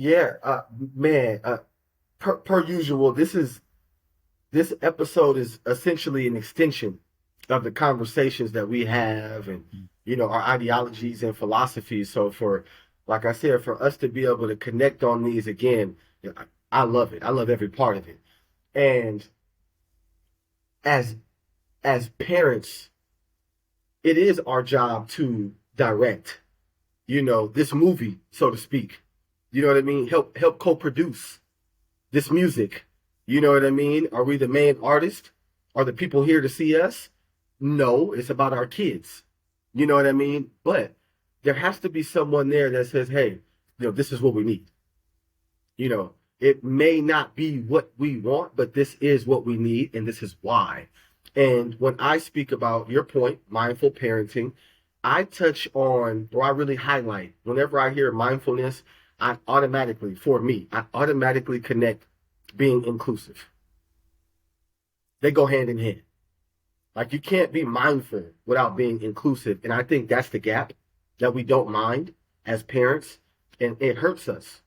Yeah, man, per usual, this episode is essentially an extension of the conversations that we have and our ideologies and philosophies. So like I said, for us to be able to connect on these again, I love it. I love every part of it. And as as parents, it is our job to direct, this movie, so to speak. You know what I mean? Help co-produce this music. You know what I mean? Are we the main artist? Are the people here to see us? No, it's about our kids. You know what I mean? But there has to be someone there that says, hey, this is what we need. It may not be what we want, but this is what we need, and this is why. And when I speak about your point, mindful parenting, I touch on, or I really highlight, whenever I hear mindfulness, for me, I automatically connect being inclusive. They go hand in hand. Like you can't be mindful without being inclusive. And I think that's the gap that we don't mind as parents. And it hurts us.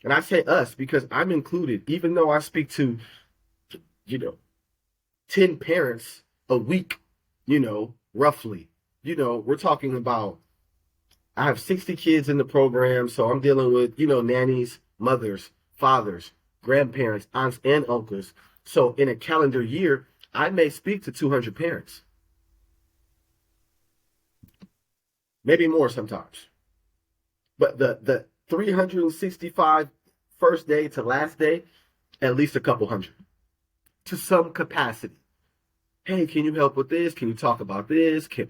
And I say us because I'm included, even though I speak to, you know, 10 parents a week, roughly. We're talking about, I have 60 kids in the program. So I'm dealing with, nannies, mothers, fathers, grandparents, aunts, and uncles. So in a calendar year, I may speak to 200 parents, maybe more sometimes. But the 365 first day to last day, at least a couple hundred to some capacity. Hey, can you help with this? Can you talk about this? Can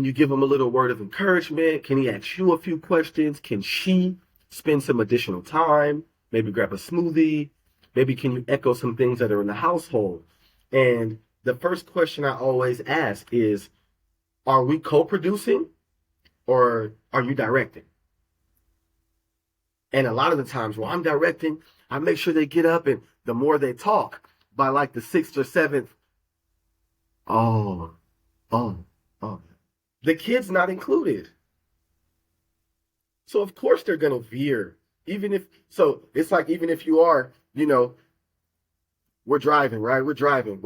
you give him a little word of encouragement? Can he ask you a few questions? Can she spend some additional time? Maybe grab a smoothie. Maybe can you echo some things that are in the household? And the first question I always ask is, are we co-producing or are you directing? And a lot of the times while I'm directing, I make sure they get up, and the more they talk, by like the sixth or seventh, oh, oh, oh, the kid's not included. So of course they're gonna veer. It's like even if you are, we're driving, right? We're driving.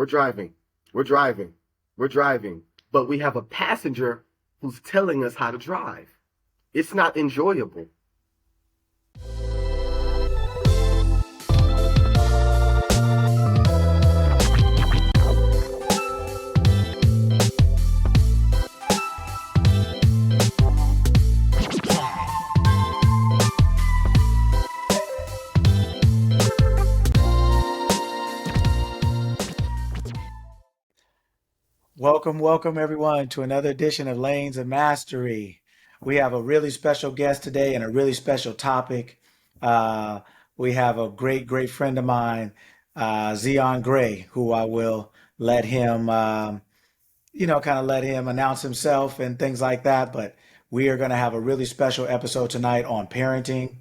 But we have a passenger who's telling us how to drive. It's not enjoyable. Welcome everyone to another edition of Lanes of Mastery. We have a really special guest today and a really special topic. Uh, we have a great friend of mine, Zeon Gray, who I will let him, kind of let him announce himself and things like that. But we are going to have a really special episode tonight on parenting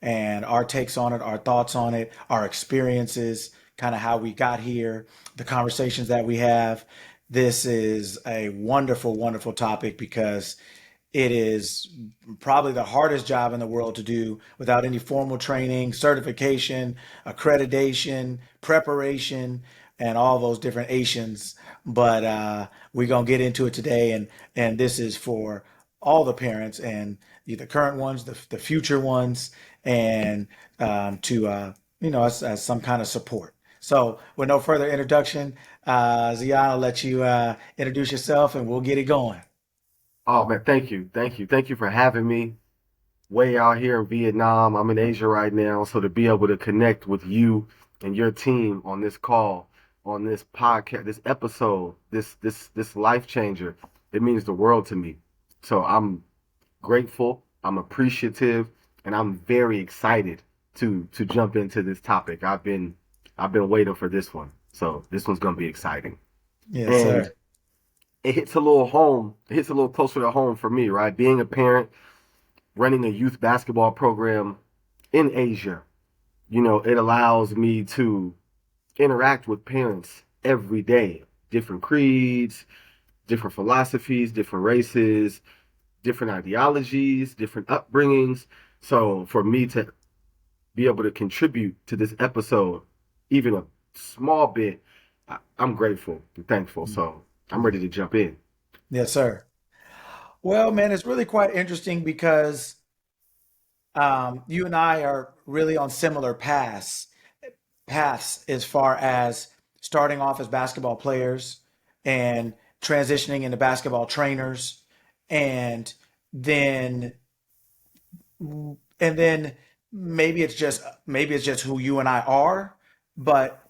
and our takes on it, our thoughts on it, our experiences, kind of how we got here, the conversations that we have. This is a wonderful topic because it is probably the hardest job in the world to do without any formal training, certification, accreditation, preparation, and all those different Asians. But we're gonna get into it today, and this is for all the parents and the current ones, the future ones, and as some kind of support. So, with no further introduction, Zion, I'll let you introduce yourself, and we'll get it going. Oh man, thank you for having me. Way out here in Vietnam, I'm in Asia right now, so to be able to connect with you and your team on this call, on this podcast, this episode, this life changer, it means the world to me. So I'm grateful, I'm appreciative, and I'm very excited to jump into this topic. I've been waiting for this one. So this one's gonna be exciting. Yes, And sir. it hits a little home, it hits a little closer to home for me, right? Being a parent, running a youth basketball program in Asia, it allows me to interact with parents every day, different creeds, different philosophies, different races, different ideologies, different upbringings. So for me to be able to contribute to this episode, even a small bit, I'm grateful and thankful. So I'm ready to jump in. Yes, sir. Well, man, it's really quite interesting because you and I are really on similar paths as far as starting off as basketball players and transitioning into basketball trainers, and then and then maybe it's just who you and I are, but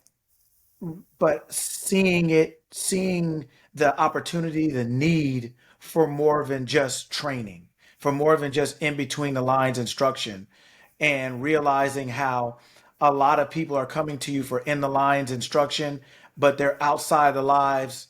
seeing the opportunity, the need for more than just training, for more than just in between the lines instruction, and realizing how a lot of people are coming to you for in the lines instruction, but they're outside the lines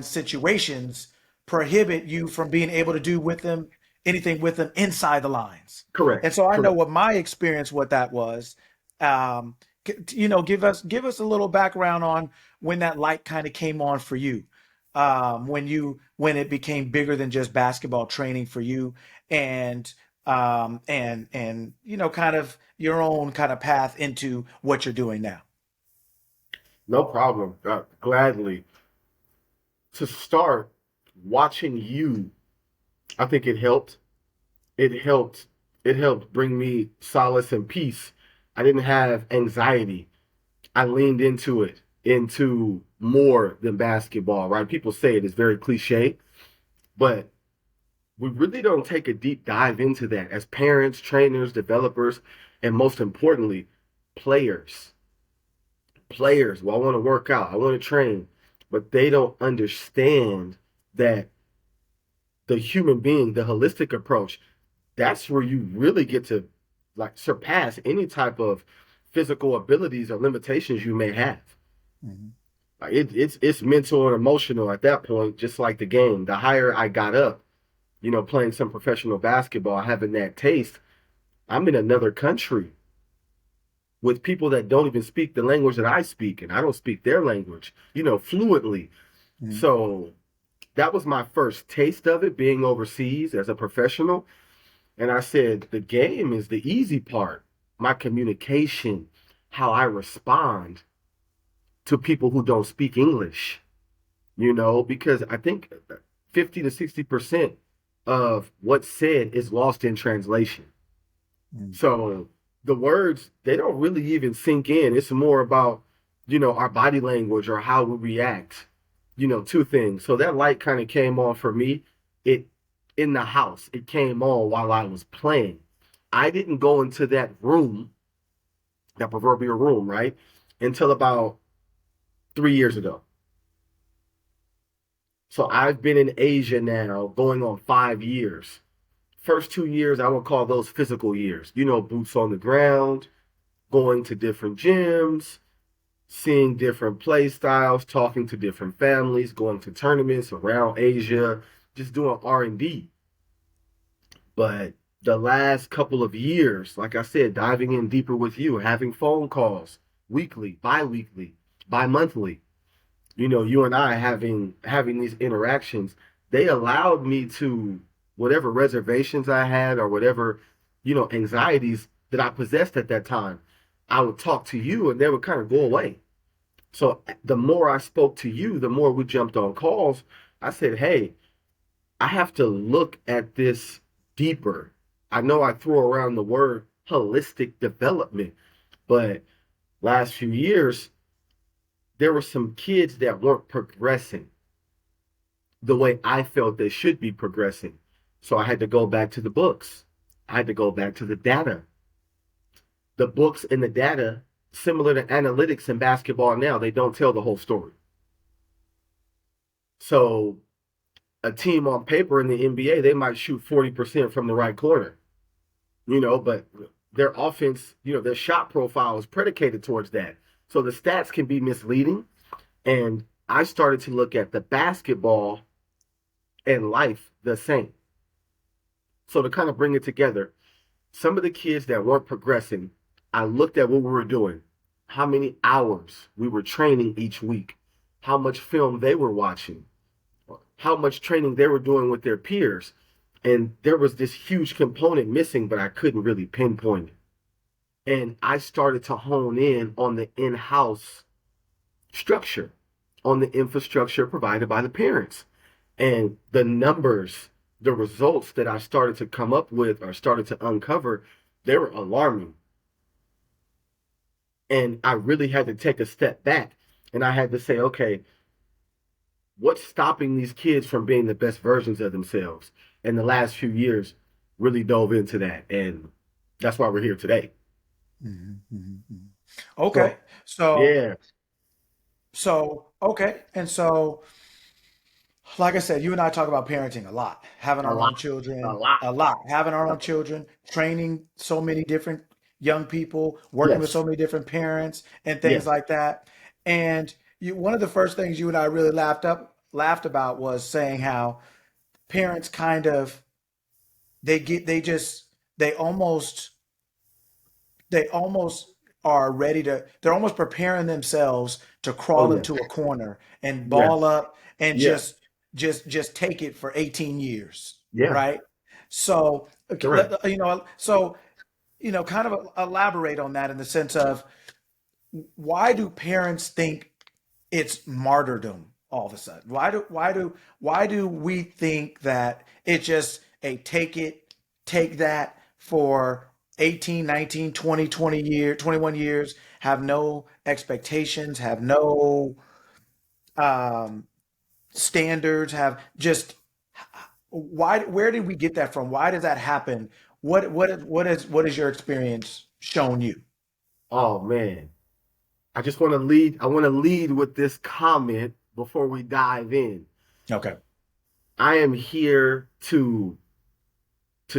situations prohibit you from being able to do with them anything with them inside the lines. Correct. And so I know Correct. what my experience what that was. Um, give us a little background on when that light kind of came on for you, when it became bigger than just basketball training for you, and kind of your own kind of path into what you're doing now. No problem. Gladly. To start, watching you, I think it helped. It helped. It helped bring me solace and peace. I didn't have anxiety. I leaned into it, into more than basketball, right? People say it is very cliche, but we really don't take a deep dive into that as parents, trainers, developers, and most importantly, players. Players, well, I want to work out, I want to train, but they don't understand that the human being, the holistic approach, that's where you really get to like surpass any type of physical abilities or limitations you may have. Mhm. Like it's mental and emotional at that point, just like the game. The higher I got up, playing some professional basketball, having that taste, I'm in another country with people that don't even speak the language that I speak, and I don't speak their language, fluently. Mhm. So that was my first taste of it, being overseas as a professional. And I said, the game is the easy part. My communication, how I respond to people who don't speak English, because I think 50 to 60% of what's said is lost in translation. Mhm. So the words, they don't really even sink in. It's more about, our body language or how we react, to things. So that light kind of came on for me. It in the house, it came on while I was playing. I didn't go into that room, that proverbial room, right? Until about 3 years ago. So I've been in Asia now going on 5 years. First 2 years, I would call those physical years. Boots on the ground, going to different gyms, seeing different play styles, talking to different families, going to tournaments around Asia, just doing R&D. But the last couple of years, like I said, diving in deeper with you, having phone calls weekly, bi-weekly, bi-monthly, you and I having these interactions, they allowed me to whatever reservations I had or whatever, anxieties that I possessed at that time, I would talk to you and they would kind of go away. So the more I spoke to you, the more we jumped on calls. I said, hey, I have to look at this deeper. I know I throw around the word holistic development, but last few years, there were some kids that weren't progressing the way I felt they should be progressing. So I had to go back to the books. I had to go back to the data. The books and the data, similar to analytics in basketball now, they don't tell the whole story. So a team on paper in the NBA, they might shoot 40% from the right corner, but their offense, their shot profile is predicated towards that. So the stats can be misleading. And I started to look at the basketball and life the same. So to kind of bring it together, some of the kids that weren't progressing, I looked at what we were doing, how many hours we were training each week, how much film they were watching, how much training they were doing with their peers. And there was this huge component missing, but I couldn't really pinpoint it. And I started to hone in on the in-house structure, on the infrastructure provided by the parents. And the numbers, the results that I started to come up with or started to uncover, they were alarming. And I really had to take a step back and I had to say, okay, what's stopping these kids from being the best versions of themselves? And the last few years really dove into that. And that's why we're here today. Mhm, mhm, mhm. Okay. So, So, yeah, okay. And so, like I said, you and I talk about parenting a lot, having a our lot, own a children, lot. a lot, having our own children, training so many different young people, working with so Yes, many different parents and things yes. like that. And one of the first things you and I really laughed about was saying how parents kind of they get they just they almost they almost are ready to they're almost preparing themselves to Oh, crawl yes, into a corner and ball yes, up and yeah, just take it for 18 years, yeah, right? So okay, correct. kind of elaborate on that in the sense of why do parents think it's martyrdom all of a sudden? Why do we think that it's just a take that for 18, 19, 20, 20 years, 21 years, have no expectations, have no um, standards, have just where did we get that from? Why does that happen? What is your experience shown you? Oh man, I just want to lead. I want to lead with this comment before we dive in. Okay. I am here to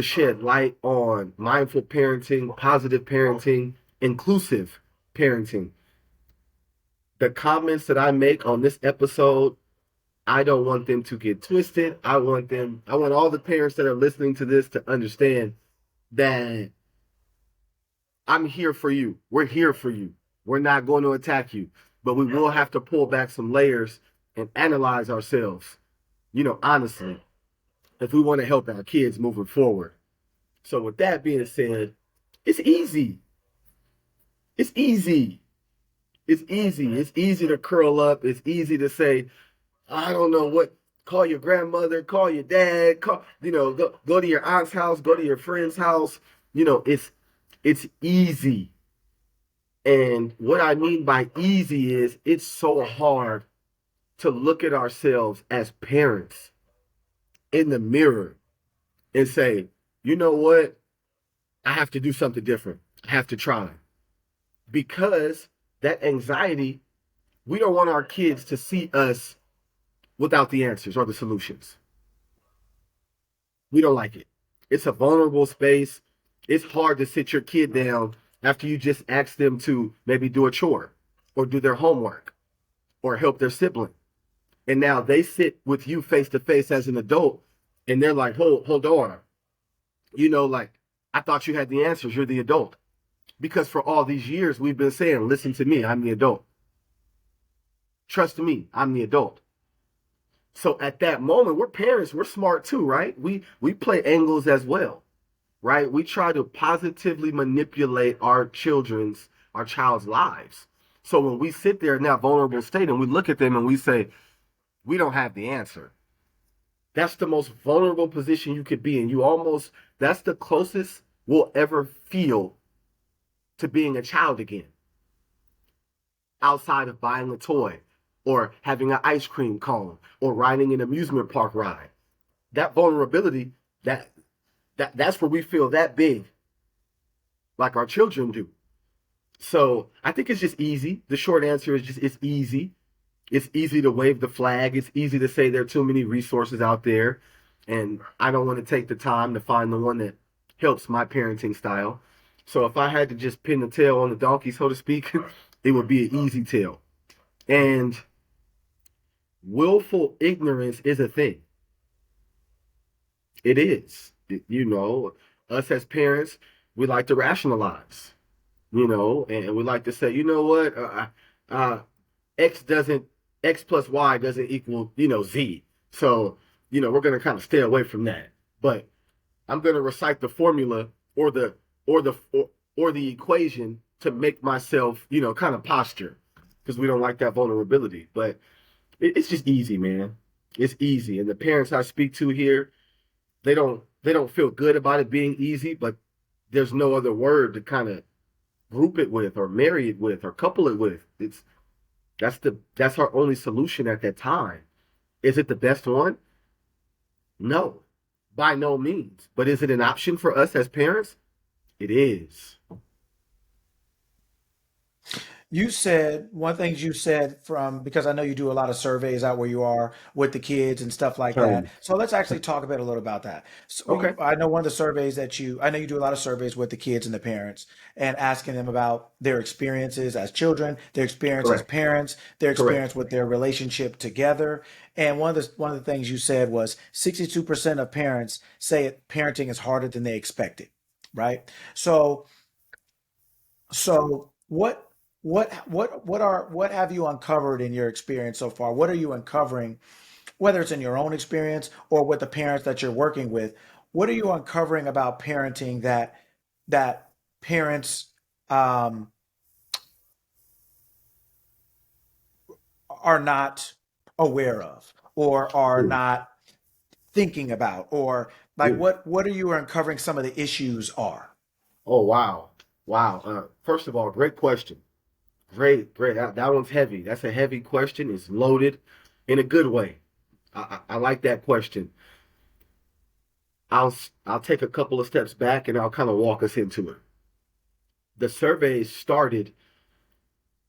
shed light on mindful parenting, positive parenting, inclusive parenting. The comments that I make on this episode, I don't want them to get twisted. I want all the parents that are listening to this to understand that I'm here for you. We're here for you. We're not going to attack you, but we will have to pull back some layers and analyze ourselves, honestly, if we want to help our kids moving forward. So, with that being said, it's easy. It's easy. It's easy. It's easy to curl up. It's easy to say, I don't know what, call your grandmother, call your dad, go to your aunt's house, go to your friend's house. It's easy. And what I mean by easy is it's so hard to look at ourselves as parents in the mirror and say, you know what? I have to do something different. I have to try. Because that anxiety, we don't want our kids to see us without the answers or the solutions. We don't like it. It's a vulnerable space. It's hard to sit your kid down after you just ask them to maybe do a chore or do their homework or help their sibling. And now they sit with you face to face as an adult and they're like, hold on. Like, I thought you had the answers. You're the adult. Because for all these years, we've been saying, listen to me. I'm the adult. Trust me. I'm the adult. So at that moment, we're parents. We're smart too, right? We play angles as well, right? We try to positively manipulate our child's lives. So when we sit there in that vulnerable state and we look at them and we say, we don't have the answer. That's the most vulnerable position you could be in. That's the closest we'll ever feel to being a child again, outside of buying a toy or having an ice cream cone or riding an amusement park ride. That vulnerability, that's where we feel that big, like our children do. So I think it's just easy. The short answer is just it's easy. It's easy to wave the flag. It's easy to say there are too many resources out there. And I don't want to take the time to find the one that helps my parenting style. So if I had to just pin the tail on the donkey, so to speak, it would be an easy tail. And willful ignorance is a thing. It is. Us as parents, we like to rationalize, and we like to say, you know what, uh, X doesn't, X plus Y doesn't equal, Z. So, we're going to kind of stay away from that. But I'm going to recite the formula or the, or the, or the equation to make myself, kind of posture because we don't like that vulnerability. But it's just easy, man. It's easy. And the parents I speak to here, they don't feel good about it being easy, but there's no other word to kind of group it with or marry it with or couple it with. That's our only solution at that time. Is it the best one? No, by no means. But is it an option for us as parents? It is. You said one things you said from because I know you do a lot of surveys out where you are with the kids and stuff like that. Um, So let's actually talk a little about that. So okay. I know one of the surveys that I know you do a lot of surveys with the kids and the parents and asking them about their experiences as children, their experience as Correct. parents, their Correct. experience with their relationship together. And one of the things you said was 62% of parents say parenting is harder than they expected, right? So so what have you uncovered in your experience so far? What are you uncovering, whether it's in your own experience or with the parents that you're working with? What are you uncovering about parenting that parents um, are not aware of or are Mm, not thinking about, or like mm. what are you uncovering some of the issues are? Oh, wow. Wow. First of all, great question. Great, great. That one's heavy. That's a heavy question. It's loaded in a good way. I like that question. I'll take a couple of steps back and I'll kind of walk us into it. The surveys started,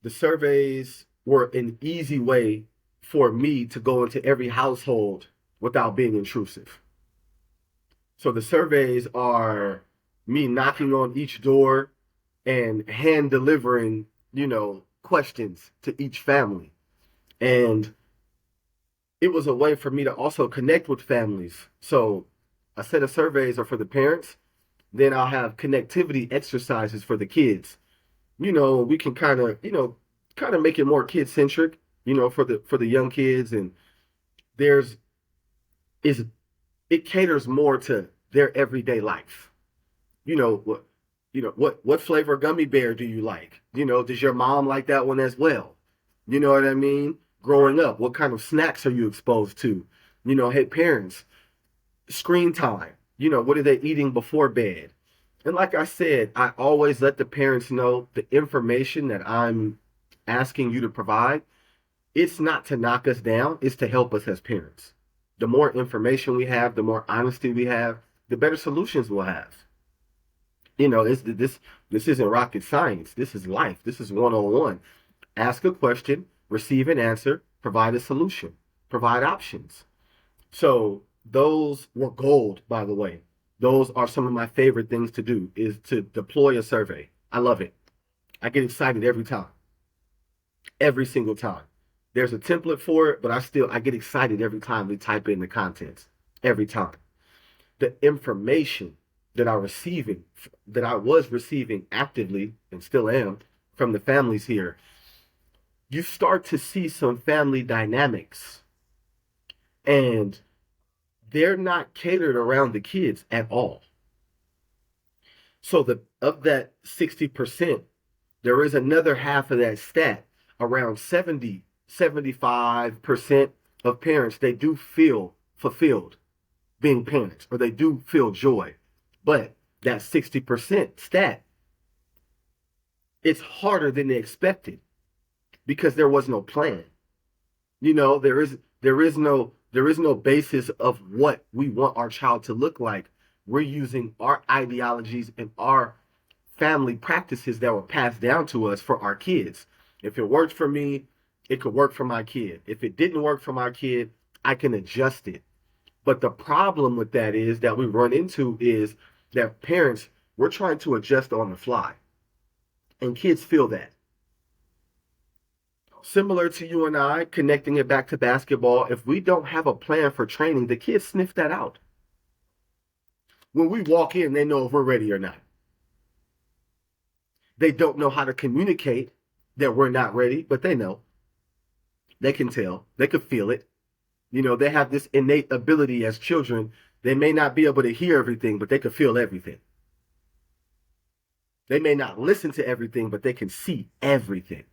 the surveys were an easy way for me to go into every household without being intrusive. So the surveys are me knocking on each door and hand delivering, questions to each family. And it was a way for me to also connect with families. So a set of surveys are for the parents. Then I'll have connectivity exercises for the kids. We can kind of make it more kid centric, for the young kids. And there's is it caters more to their everyday life. What flavor gummy bear do you like? Does your mom like that one as well? You know what I mean? Growing up, what kind of snacks are you exposed to? Hey, parents, screen time. What are they eating before bed? And like I said, I always let the parents know the information that I'm asking you to provide. It's not to knock us down, it's to help us as parents. The more information we have, the more honesty we have, the better solutions we'll have. This isn't rocket science. This is life. This is one-on-one. Ask a question, receive an answer, provide a solution, provide options. So those were gold, by the way. Those are some of my favorite things to do is to deploy a survey. I love it. I get excited every time, every single time. There's a template for it, but I get excited every time we type in the contents. Every time. The information that I was receiving actively and still am from the families here, you start to see some family dynamics and they're not catered around the kids at all. So the of that 60%, there is another half of that stat, around 75% of parents, they do feel fulfilled being parents, or they do feel joy. But that 60% stat, it's harder than they expected because there was no plan. There is no basis of what we want our child to look like. We're using our ideologies and our family practices that were passed down to us for our kids. If it worked for me, it could work for my kid. If it didn't work for my kid, I can adjust it. But the problem with that is that we run into is that parents, we're trying to adjust on the fly. And kids feel that. Similar to you and I, connecting it back to basketball, if we don't have a plan for training, the kids sniff that out. When we walk in, they know if we're ready or not. They don't know how to communicate that we're not ready, but they know. They can tell. They can feel it. They have this innate ability as children. They may not be able to hear everything, but they can feel everything. They may not listen to everything, but they can see everything.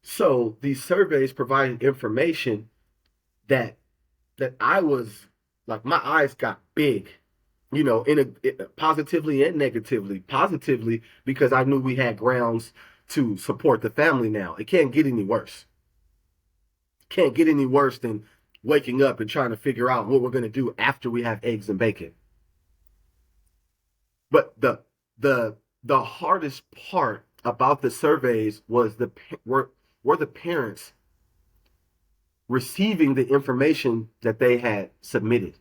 So these surveys provided information that I was like, my eyes got big, positively and negatively. Positively because I knew we had grounds to support the family now. It can't get any worse. Can't get any worse than waking up and trying to figure out what we're going to do after we have eggs and bacon. But the hardest part about the surveys was were the parents receiving the information that they had submitted.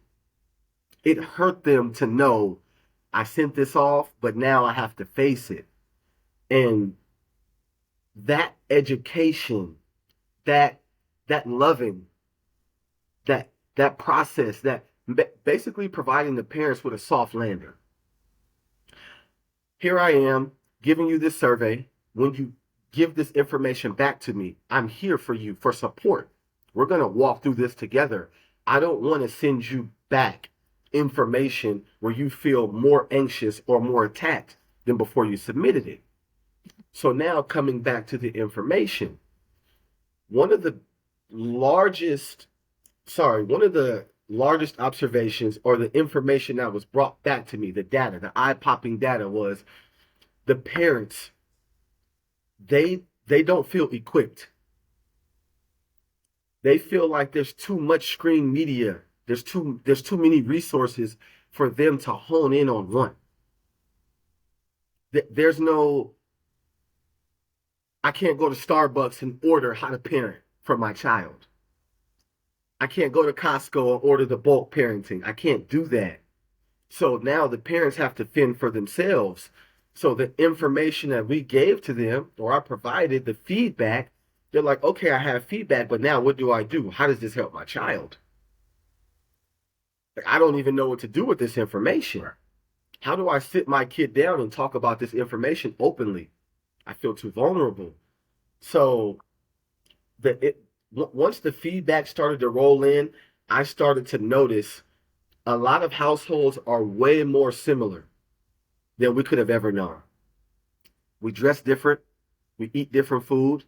It hurt them to know I sent this off, but now I have to face it. And that education, that loving, that process, that basically providing the parents with a soft landing. Here I am giving you this survey. When you give this information back to me, I'm here for you for support. We're going to walk through this together. I don't want to send you back information where you feel more anxious or more attacked than before you submitted it. So now coming back to the information, one of the largest observations or the information that was brought back to me, the data, the eye-popping data was the parents, they don't feel equipped. They feel like there's too much screen media. There's too many resources for them to hone in on one. There's no, I can't go to Starbucks and order how to parent for my child. I can't go to Costco and order the bulk parenting. I can't do that. So now the parents have to fend for themselves. So the information that we gave to them, or I provided the feedback, they're like, okay, I have feedback, but now what do I do? How does this help my child? Like, I don't even know what to do with this information. How do I sit my kid down and talk about this information openly? I feel too vulnerable. So once the feedback started to roll in, I started to notice a lot of households are way more similar than we could have ever known. We dress different. We eat different foods.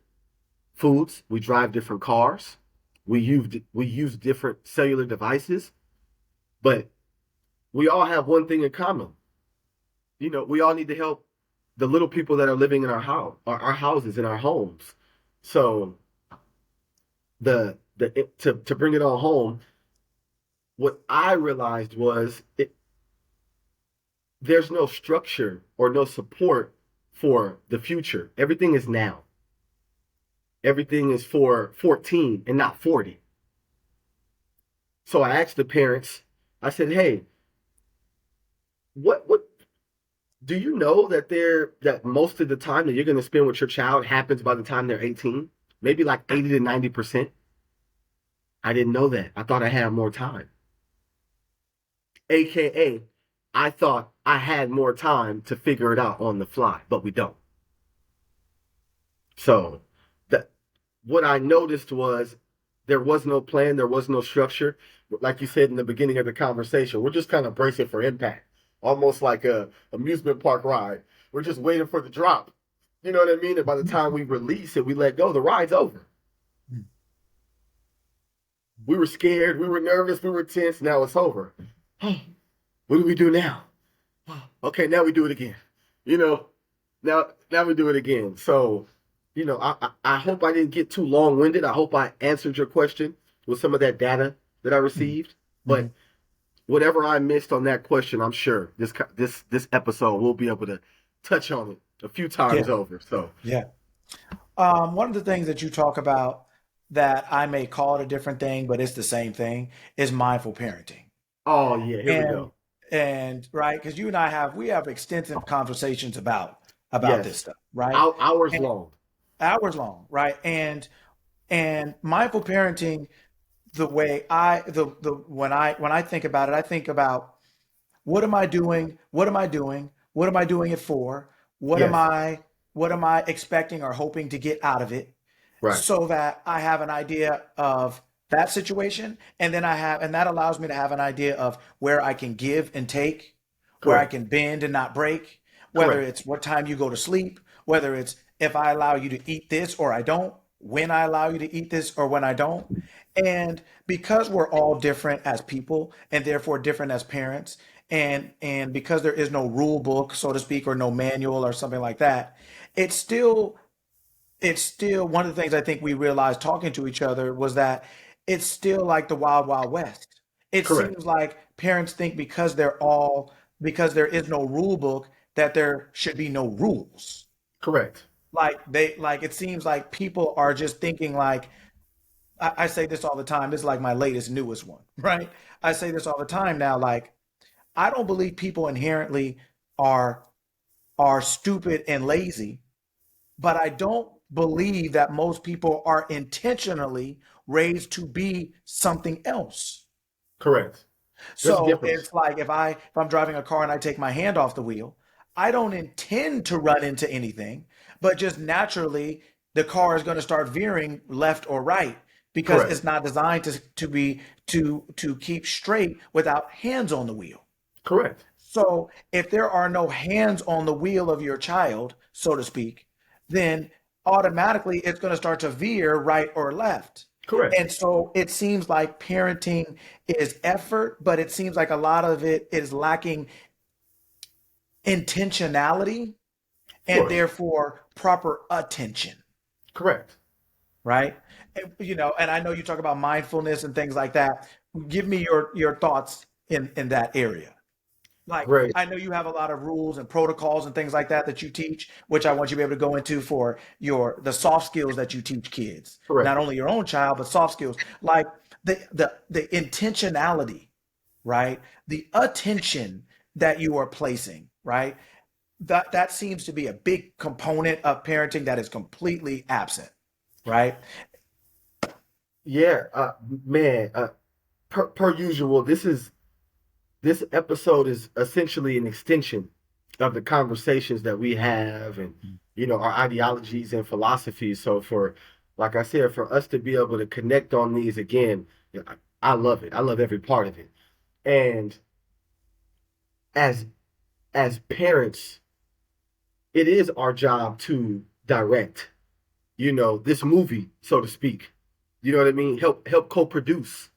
We drive different cars. We use different cellular devices. But we all have one thing in common. We all need to help the little people that are living in our houses, in our homes. So to bring it all home, what I realized was there's no structure or no support for the future. Everything is now. Everything is for 14 and not 40. So I asked the parents, I said, hey, what do you know that most of the time that you're going to spend with your child happens by the time they're 18? Maybe like 80 to 90%. I didn't know that. I thought I had more time. AKA, I thought I had more time to figure it out on the fly, but we don't. So what I noticed was there was no plan, there was no structure. Like you said in the beginning of the conversation, we're just kind of bracing for impact, almost like a amusement park ride. We're just waiting for the drop. You know what I mean? And by the time we release it, we let go, the ride's over. We were scared, we were nervous, we were tense. Now it's over. What do we do now? Okay, now we do it again. Now we do it again. So, I hope I didn't get too long-winded. I hope I answered your question with some of that data that I received. Mm-hmm. But whatever I missed on that question, I'm sure this episode we'll be able to touch on it a few times over. So yeah. One of the things that you talk about that I may call it a different thing, but it's the same thing, is mindful parenting. Oh yeah, here we go. And right, because you and I have extensive conversations about this stuff, right? Hours long, right? And mindful parenting, the way when I think about it, I think about what am I doing? What am I doing? What am I doing it for? What am I expecting or hoping to get out of it? Right. So that I have an idea of that situation, and that allows me to have an idea of where I can give and take, where I can bend and not break, whether Correct. it's what time you go to sleep, whether it's if I allow you to eat this or I don't, when I allow you to eat this or when I don't. And because we're all different as people and therefore different as parents, and because there is no rule book, so to speak, or no manual or something like that, it's still it's still one of the things I think we realized talking to each other was that it's still like the wild, wild west. It Correct. seems like parents think because there is no rule book that there should be no rules. Correct. Like it seems like people are just thinking like I say this all the time. This is like my latest, newest one, right? I say this all the time now. Like I don't believe people inherently are are stupid and lazy, but I don't believe that most people are intentionally raised to be something else. Correct. There's a So difference. it's like if I'm driving a car and I take my hand off the wheel, I don't intend to run into anything, but just naturally the car is going to start veering left or right because Correct. it's not designed to keep straight without hands on the wheel. Correct. So if there are no hands on the wheel of your child, so to speak, then automatically it's going to start to veer right or left. Correct. And so it seems like parenting is effort, but it seems like a lot of it is lacking intentionality Of and course. therefore proper attention, Correct. right? And, and I know you talk about mindfulness and things like that. Give me your thoughts in that area. Like Great. I know you have a lot of rules and protocols and things like that that you teach, which I want you to be able to go into for your the soft skills that you teach kids, Correct. not only your own child but soft skills, like the intentionality, right? The attention that you are placing, right? That seems to be a big component of parenting that is completely absent, right? Yeah. Man. Per usual, this episode is essentially an extension of the conversations that we have, and our ideologies and philosophies. So for, like I said, for us to be able to connect on these again, I love it. I love every part of it. And as as parents, it is our job to direct, this movie, so to speak. You know what I mean? Help co-produce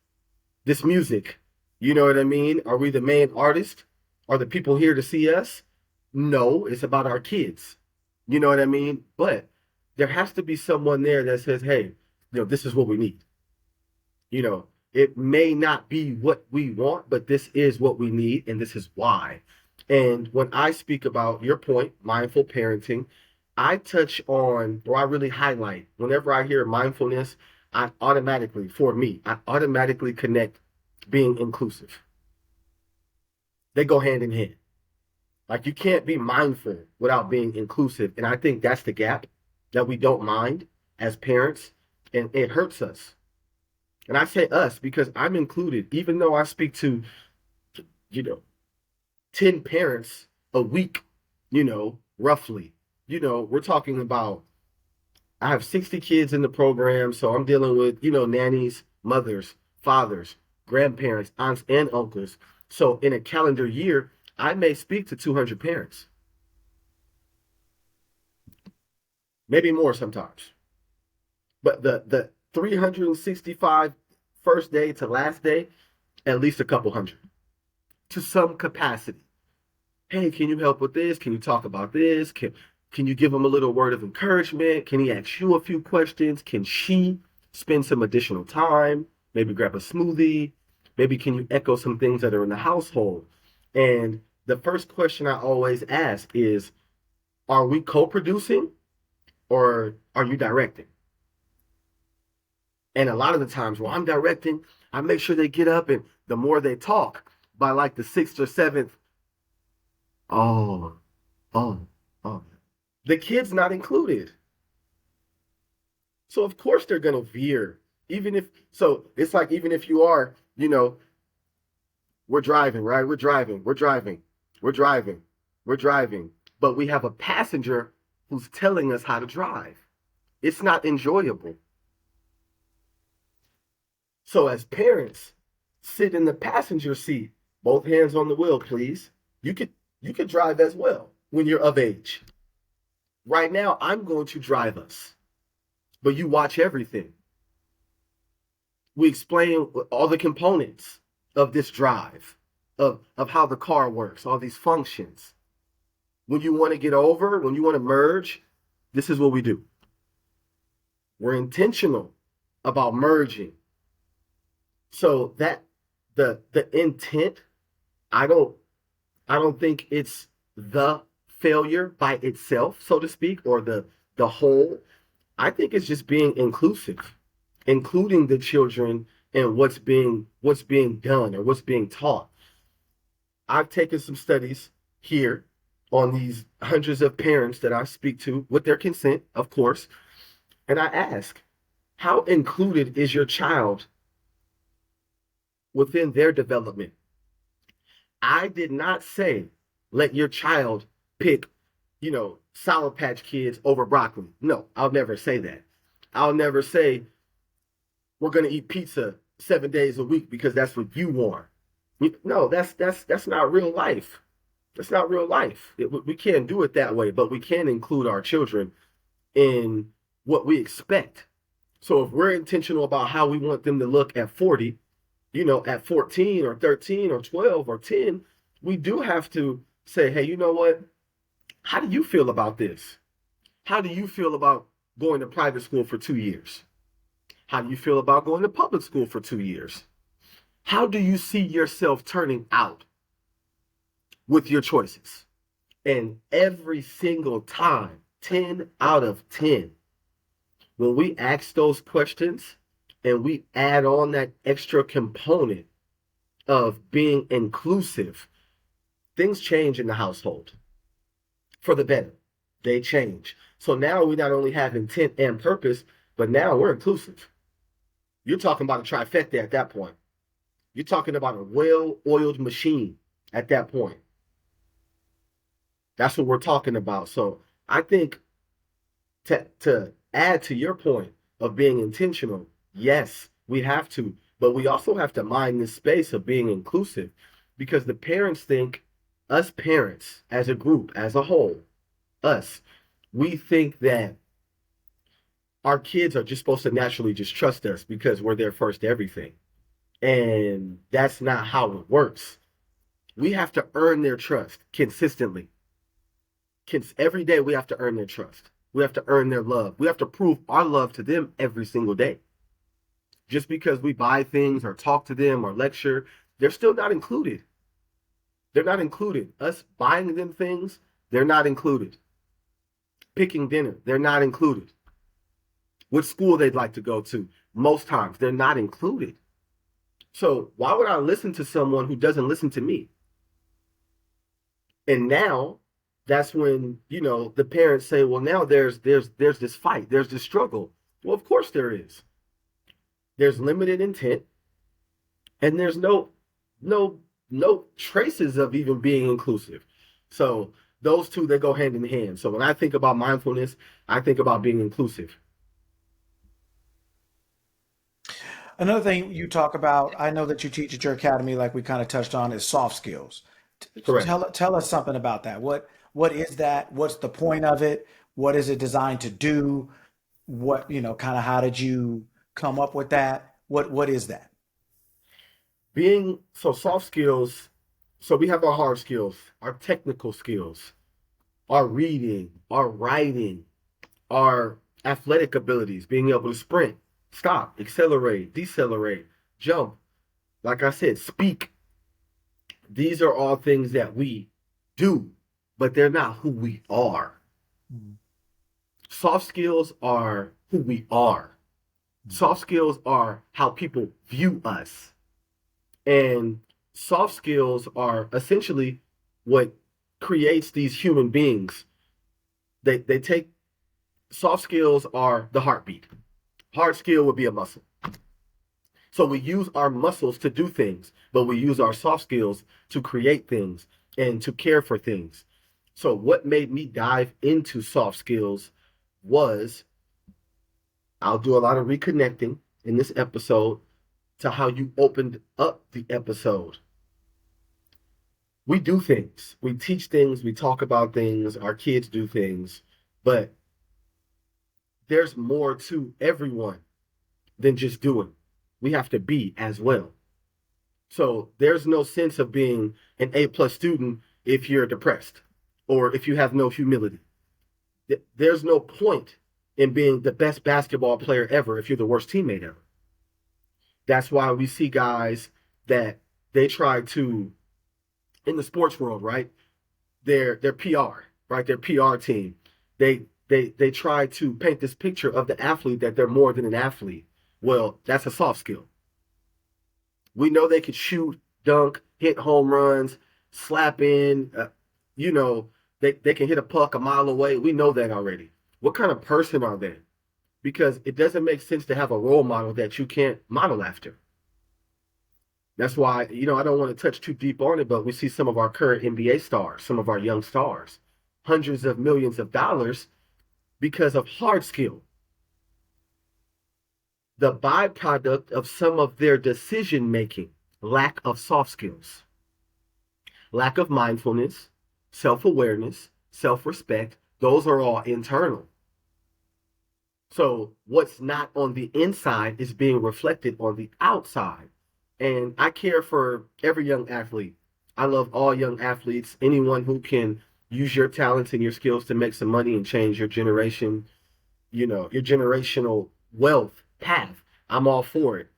this music. You know what I mean? Are we the main artist? Are the people here to see us? No, it's about our kids. You know what I mean? But there has to be someone there that says, hey, this is what we need. It may not be what we want, but this is what we need, and this is why. And when I speak about your point, mindful parenting, I touch on, or I really highlight, whenever I hear mindfulness, for me, I automatically connect being inclusive. They go hand in hand. Like you can't be mindful without being inclusive. And I think that's the gap that we don't mind as parents. And it hurts us. And I say us because I'm included, even though I speak to, you know, 10 parents a week, roughly. We're talking about, I have 60 kids in the program. So I'm dealing with, nannies, mothers, fathers, grandparents, aunts, and uncles. So in a calendar year, I may speak to 200 parents, maybe more sometimes. But the 365 first day to last day, at least a couple hundred to some capacity. Hey, can you help with this? Can you talk about this? Can you give him a little word of encouragement? Can he ask you a few questions? Can she spend some additional time? Maybe grab a smoothie. Maybe can you echo some things that are in the household? And the first question I always ask is, are we co-producing or are you directing? And a lot of the times while I'm directing, I make sure they get up, and the more they talk, by like the sixth or seventh, oh, oh, oh, the kid's not included. So of course they're gonna veer. It's like even if you are, we're driving, right? We're driving, we're driving. But we have a passenger who's telling us how to drive. It's not enjoyable. So as parents, sit in the passenger seat, both hands on the wheel, please. You could drive as well. when you're of age. Right now, I'm going to drive us, but you watch everything. We explain all the components of this drive, of how the car works, all these functions. When you want to get over, when you want to merge, this is what we do. We're intentional about merging. So that the intent, I don't I don't think it's the failure by itself, so to speak, or the whole. I think it's just being inclusive, including the children and what's being done or what's being taught. I've taken some studies here on these hundreds of parents that I speak to with their consent, of course, and I ask, how included is your child within their development? I did not say let your child pick, Sour Patch Kids over broccoli. No, I'll never say that. I'll never say we're going to eat pizza 7 days a week because that's what you want. No, that's not real life. That's not real life. We can't do it that way, but we can include our children in what we expect. So if we're intentional about how we want them to look at 40, at 14 or 13 or 12 or 10, we do have to say, hey, you know what? How do you feel about this? How do you feel about going to private school for 2 years? How do you feel about going to public school for 2 years? How do you see yourself turning out with your choices? And every single time, 10 out of 10, when we ask those questions and we add on that extra component of being inclusive, things change in the household for the better. They change. So now we not only have intent and purpose, but now we're inclusive. You're talking about a trifecta at that point. You're talking about a well-oiled machine at that point. That's what we're talking about. So I think to add to your point of being intentional, yes, we have to, but we also have to mind this space of being inclusive, because the parents think, us parents as a group, as a whole, us, we think that our kids are just supposed to naturally just trust us because we're their first everything. And that's not how it works. We have to earn their trust consistently. Every day we have to earn their trust. We have to earn their love. We have to prove our love to them every single day. Just because we buy things or talk to them or lecture, they're still not included. They're not included. Us buying them things, they're not included. Picking dinner, they're not included. What school they'd like to go to, most times they're not included. So why would I listen to someone who doesn't listen to me? And now that's when, the parents say, well, now there's this fight, there's this struggle. Well, of course there is. There's limited intent, and there's no traces of even being inclusive. So those two, they go hand in hand. So when I think about mindfulness, I think about being inclusive. Another thing you talk about, I know that you teach at your academy, like we kind of touched on, is soft skills. Correct. Tell us something about that. What is that? What's the point of it? What is it designed to do? What, kind of how did you come up with that? What is that? Soft skills, so we have our hard skills, our technical skills, our reading, our writing, our athletic abilities, being able to sprint, stop, accelerate, decelerate, jump, like I said, speak. These are all things that we do, but they're not who we are. Mhm. Soft skills are who we are. Soft skills are how people view us. And soft skills are essentially what creates these human beings. They take Soft skills are the heartbeat. Hard skill would be a muscle. So we use our muscles to do things, but we use our soft skills to create things and to care for things. So what made me dive into soft skills was, I'll do a lot of reconnecting in this episode to how you opened up the episode. we do things, we teach things, we talk about things, our kids do things, but there's more to everyone than just doing. We have to be as well. So there's no sense of being an A+ student if you're depressed or if you have no humility. There's no point in being the best basketball player ever if you're the worst teammate ever. That's why we see guys that they try to, in the sports world, right? Their PR, right? Their PR team. They try to paint this picture of the athlete that they're more than an athlete. Well, that's a soft skill. We know they could shoot, dunk, hit home runs, slap in. You know, they can hit a puck a mile away. We know that already. What kind of person are they? Because it doesn't make sense to have a role model that you can't model after. That's why, I don't want to touch too deep on it, but we see some of our current NBA stars, some of our young stars, hundreds of millions of dollars because of hard skill. The byproduct of some of their decision making, lack of soft skills, lack of mindfulness, self awareness, self respect, those are all internal. So what's not on the inside is being reflected on the outside. And I care for every young athlete. I love all young athletes, anyone who can use your talents and your skills to make some money and change your generation, your generational wealth path. I'm all for it.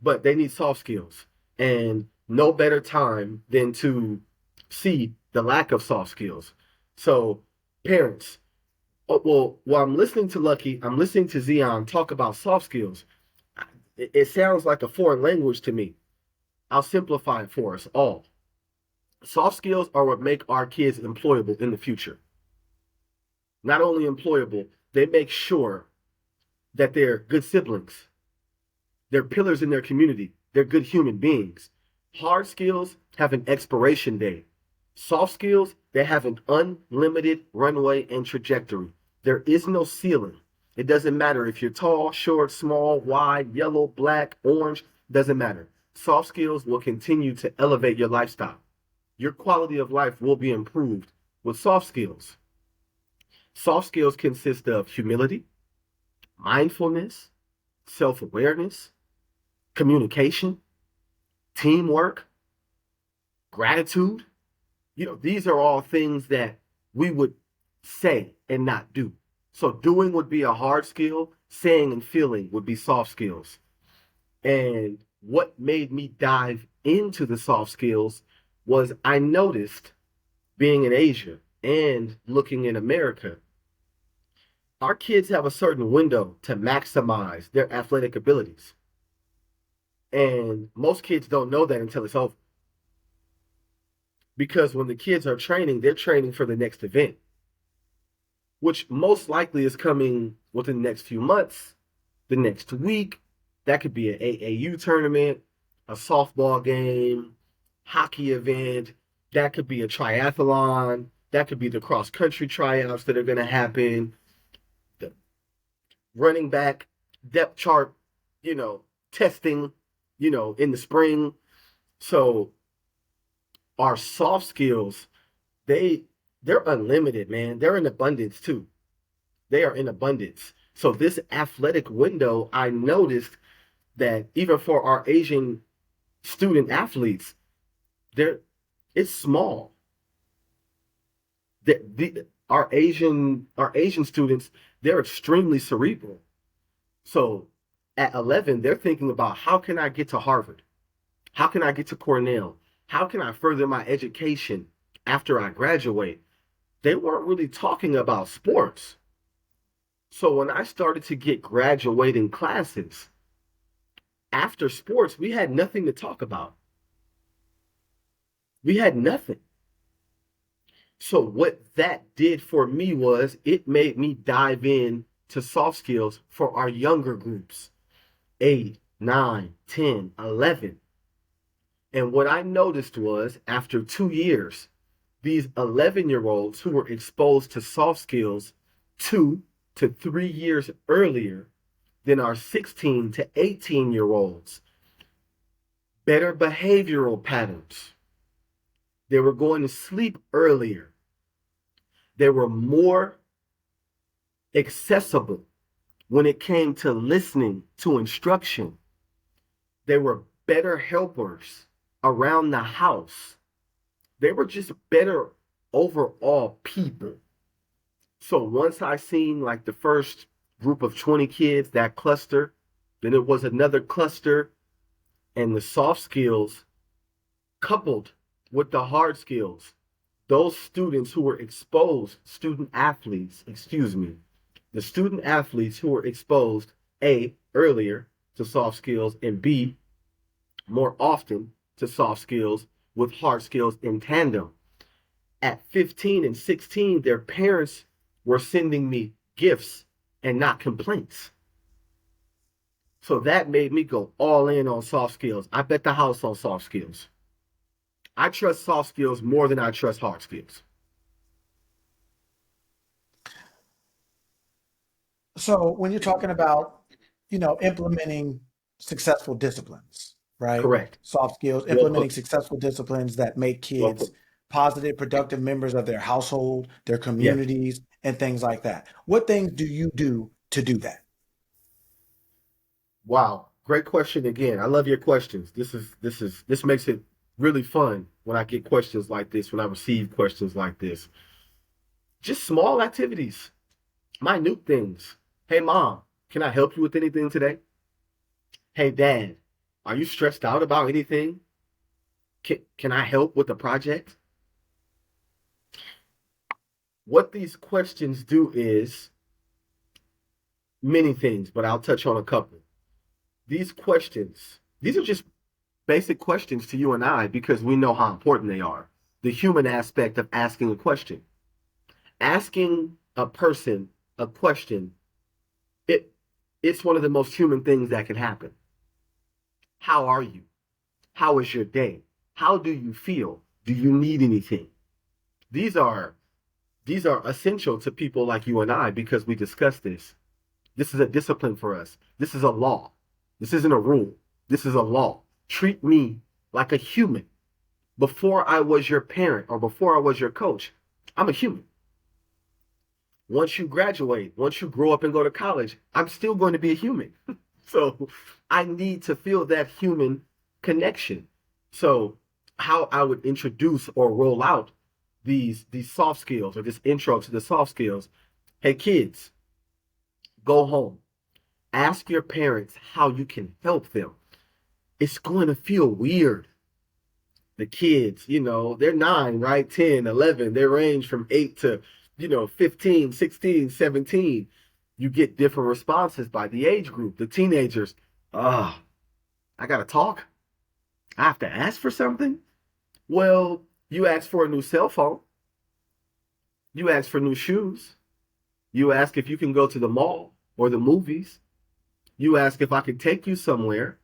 But they need soft skills. And no better time than to see the lack of soft skills. So, parents, well, while I'm listening to Lucky, I'm listening to Zeon talk about soft skills. It sounds like a foreign language to me. I'll simplify it for us all. Soft skills are what make our kids employable in the future. Not only employable, they make sure that they're good siblings. They're pillars in their community. They're good human beings. Hard skills have an expiration date. Soft skills, they have an unlimited runway and trajectory. There is no ceiling. It doesn't matter if you're tall, short, small, wide, yellow, black, orange, doesn't matter. Soft skills will continue to elevate your lifestyle. Your quality of life will be improved with soft skills. Soft skills consist of humility, mindfulness, self-awareness, communication, teamwork, gratitude. These are all things that we would say and not do. So doing would be a hard skill, saying and feeling would be soft skills. And what made me dive into the soft skills was I noticed being in Asia and looking in America, our kids have a certain window to maximize their athletic abilities. And most kids don't know that until it's over. Because when the kids are training, they're training for the next event, which most likely is coming within the next few months, the next week. That could be an AAU tournament, a softball game, hockey event. That could be a triathlon. That could be the cross-country tryouts that are going to happen. The running back depth chart, testing, in the spring. So our soft skills, they're unlimited, man. They're in abundance too. They are in abundance. So this athletic window, I noticed that even for our Asian student athletes, it's small. Our Asian students, they're extremely cerebral. So at 11, they're thinking about, how can I get to Harvard? How can I get to Cornell? How can I further my education after I graduate? They weren't really talking about sports. So when I started to get graduating classes, after sports, we had nothing to talk about. We had nothing. So what that did for me was it made me dive in to soft skills for our younger groups, 8, 9, 10, 11. And what I noticed was after 2 years, these 11-year-olds who were exposed to soft skills 2 to 3 years earlier than our 16 to 18-year-olds, better behavioral patterns, They were going to sleep earlier. They were more accessible when it came to listening to instruction. They were better helpers around the house. They were just better overall people. So once I seen like the first group of 20 kids, that cluster, then it was another cluster, and the soft skills coupled with the hard skills. Those students who were exposed, student athletes, excuse me, the student athletes who were exposed, A, earlier to soft skills, and B, more often to soft skills with hard skills in tandem. At 15 and 16, their parents were sending me gifts and not complaints. So that made me go all in on soft skills. I bet the house on soft skills. I trust soft skills more than I trust hard skills. So when you're talking about, implementing successful disciplines, right? Correct. Soft skills, Well implementing put. successful disciplines that make Well kids put. positive, productive members of their household, their Yes. communities, and things like that. What things do you do to do that? Wow. Great question again. I love your questions. This makes it really fun when I get questions like this, when I receive questions like this. Just small activities, minute things. Hey mom, can I help you with anything today? Hey dad, are you stressed out about anything? Can I help with the project? What these questions do is many things, but I'll touch on a couple. These are just basic questions to you and I because we know how important they are. The human aspect of asking a question. Asking a person a question, it it's one of the most human things that can happen. How are you? How is your day? How do you feel? Do you need anything? These are these are essential to people like you and I because we discuss this. This is a discipline for us. This is a law. This isn't a rule. This is a law. Treat me like a human. Before I was your parent or before I was your coach, I'm a human. Once you graduate, once you grow up and go to college, I'm still going to be a human. So I need to feel that human connection. So how I would introduce or roll out these soft skills or this intro to the soft skills. Hey kids, go home. Ask your parents how you can help them. It's going to feel weird. The kids, they're 9, right? 10, 11. They range from 8 to, 15, 16, 17. You get different responses by the age group. The teenagers, ah, I got to talk. I have to ask for something. Well, you ask for a new cell phone. You ask for new shoes. You ask if you can go to the mall or the movies. You ask if I can take you somewhere.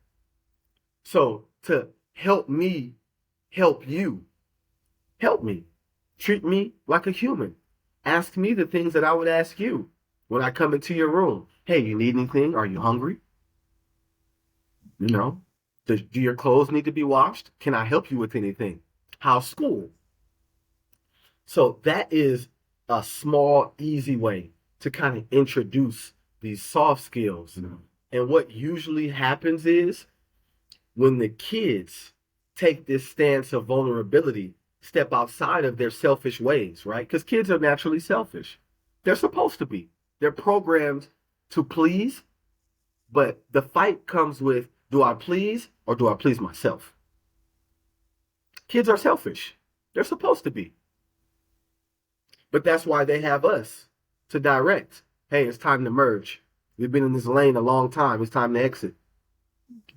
So to help me help you, help me. Treat me like a human. Ask me the things that I would ask you when I come into your room. Hey, you need anything? Are you hungry? You know, do your clothes need to be washed? Can I help you with anything? How's school? So that is a small, easy way to kind of introduce these soft skills. Mm-hmm. And what usually happens is when the kids take this stance of vulnerability, step outside of their selfish ways, right? Because kids are naturally selfish. They're supposed to be. They're programmed to please, but the fight comes with, do I please or do I please myself? Kids are selfish. They're supposed to be. But that's why they have us to direct. Hey, it's time to merge. We've been in this lane a long time. It's time to exit.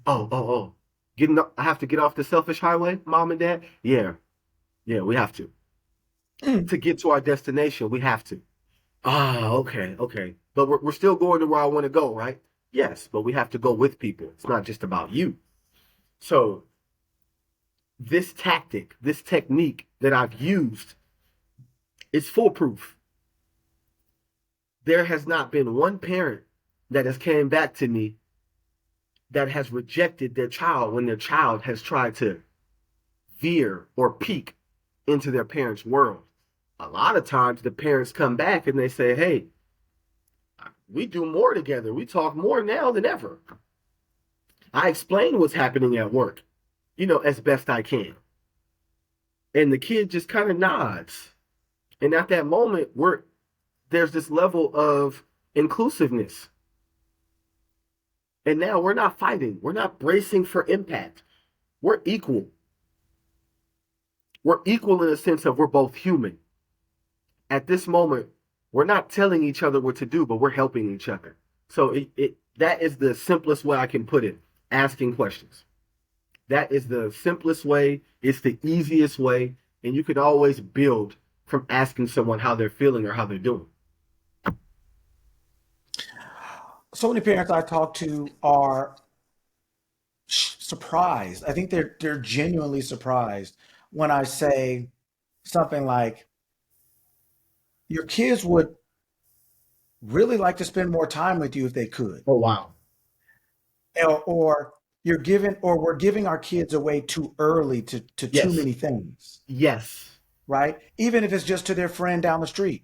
Oh. I have to get off the selfish highway, mom and dad? Yeah, we have to. To get to our destination, we have to. Okay. But we're still going to where I want to go, right? Yes, but we have to go with people. It's not just about you. So this tactic, this technique that I've used is foolproof. There has not been one parent that has came back to me that has rejected their child when their child has tried to veer or peek into their parents' world. A lot of times the parents come back and they say, hey, we do more together. We talk more now than ever. I explain what's happening at work, as best I can. And the kid just kind of nods. And at that moment, there's this level of inclusiveness. And now we're not fighting. We're not bracing for impact. We're equal. We're equal in the sense of we're both human. At this moment, we're not telling each other what to do, but we're helping each other. So that is the simplest way I can put it. Asking questions. That is the simplest way. It's the easiest way. And you can always build from asking someone how they're feeling or how they're doing. So many parents I talk to are surprised. I think they're genuinely surprised when I say something like, your kids would really like to spend more time with you if they could. Oh, wow. Or we're giving our kids away too early to too Yes. many things, Yes. right? Even if it's just to their friend down the street,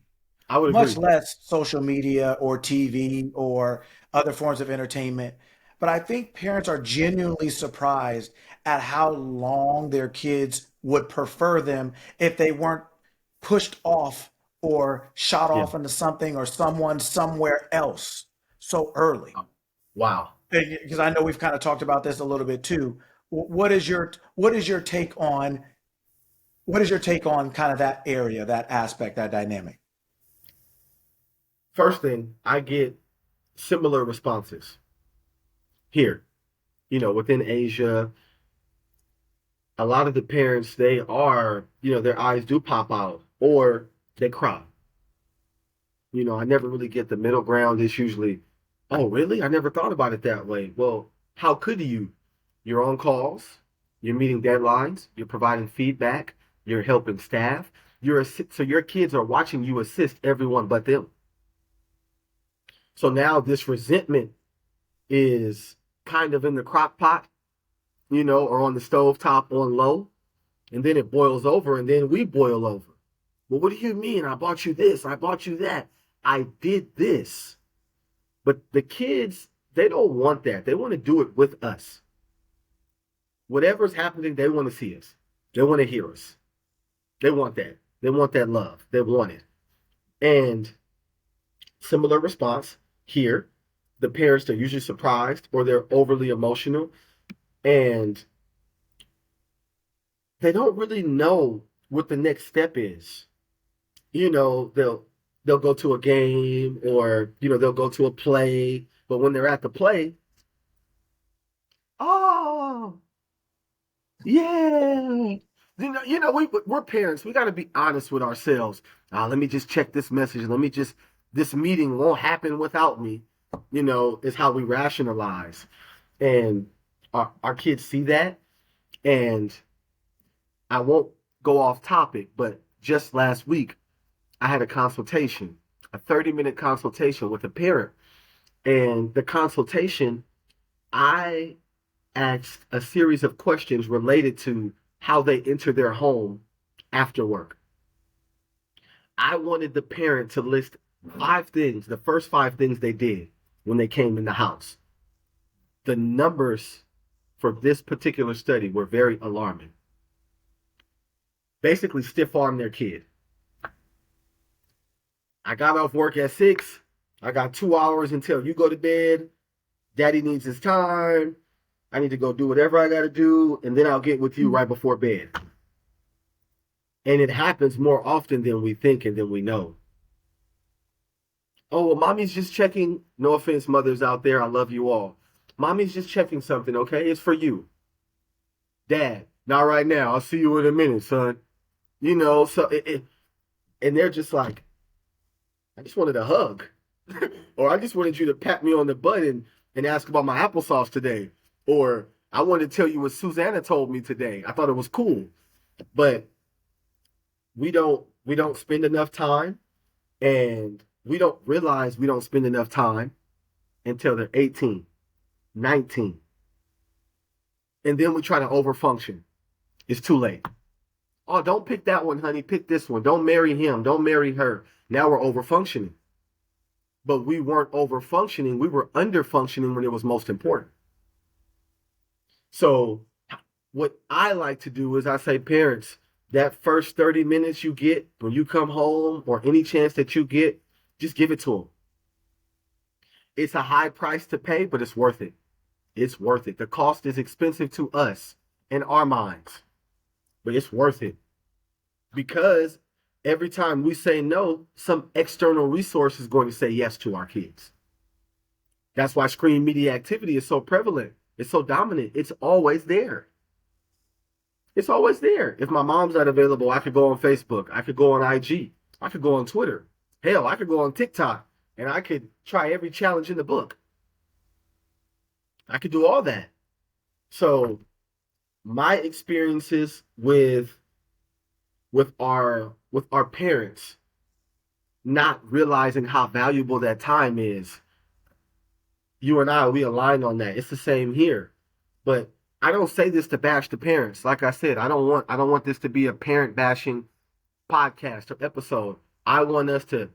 I would much agree. less social media or TV or other forms of entertainment. But I think parents are genuinely surprised at how long their kids would prefer them if they weren't pushed off or shot Yeah. off into something or someone somewhere else so early. Wow. Because I know we've kind of talked about this a little bit too. What is your take on kind of that area, that aspect, that dynamic? First thing, I get similar responses here. Within Asia, a lot of the parents, they are, their eyes do pop out or they cry. I never really get the middle ground. It's usually, oh, really? I never thought about it that way. Well, how could you? You're on calls, you're meeting deadlines, you're providing feedback, you're helping staff. So your kids are watching you assist everyone but them. So now this resentment is kind of in the crock pot, or on the stove top on low, and then it boils over, and then we boil over. Well, what do you mean? I bought you this, I bought you that. I did this. But the kids, they don't want that. They want to do it with us. Whatever's happening, they want to see us. They want to hear us. They want that. They want that love. They want it. And similar response here. The parents are usually surprised or they're overly emotional and they don't really know what the next step is. They'll go to a game or they'll go to a play, but when they're at the play, oh yeah, we're parents. We got to be honest with ourselves. Let me just check this message. This meeting won't happen without me. Is how we rationalize, and our kids see that. And I won't go off topic, but just last week I had a 30-minute consultation with a parent. And the consultation, I asked a series of questions related to how they enter their home after work. I wanted the parent to list 5 things, the first 5 things they did when they came in the house. The numbers for this particular study were very alarming. Basically, stiff-arm their kid. I got off work at 6. I got 2 hours until you go to bed. Daddy needs his time. I need to go do whatever I got to do, and then I'll get with you right before bed. And it happens more often than we think and than we know. Oh, well, mommy's just checking. No offense, mothers out there. I love you all. Mommy's just checking something, okay? It's for you. Dad, not right now. I'll see you in a minute, son. So and they're just like, I just wanted a hug. Or I just wanted you to pat me on the butt and ask about my applesauce today. Or I wanted to tell you what Susanna told me today. I thought it was cool. But we don't spend enough time, and we don't realize we don't spend enough time until they're 18, 19. And then we try to overfunction. It's too late. Oh, don't pick that one, honey. Pick this one. Don't marry him. Don't marry her. Now we're over functioning. But we weren't over functioning. We were under functioning when it was most important. So what I like to do is I say, parents, that first 30 minutes you get when you come home or any chance that you get, just give it to them. It's a high price to pay, but it's worth it. It's worth it. The cost is expensive to us in our minds, but it's worth it because every time we say no, some external resource is going to say yes to our kids. That's why screen media activity is so prevalent. It's so dominant. It's always there. It's always there. If my mom's not available, I could go on Facebook. I could go on IG. I could go on Twitter. Hell, I could go on TikTok and I could try every challenge in the book. I could do all that. So my experiences with our parents not realizing how valuable that time is. You and I, we aligned on that. It's the same here. But I don't say this to bash the parents. Like I said, I don't want this to be a parent bashing podcast or episode. I want us to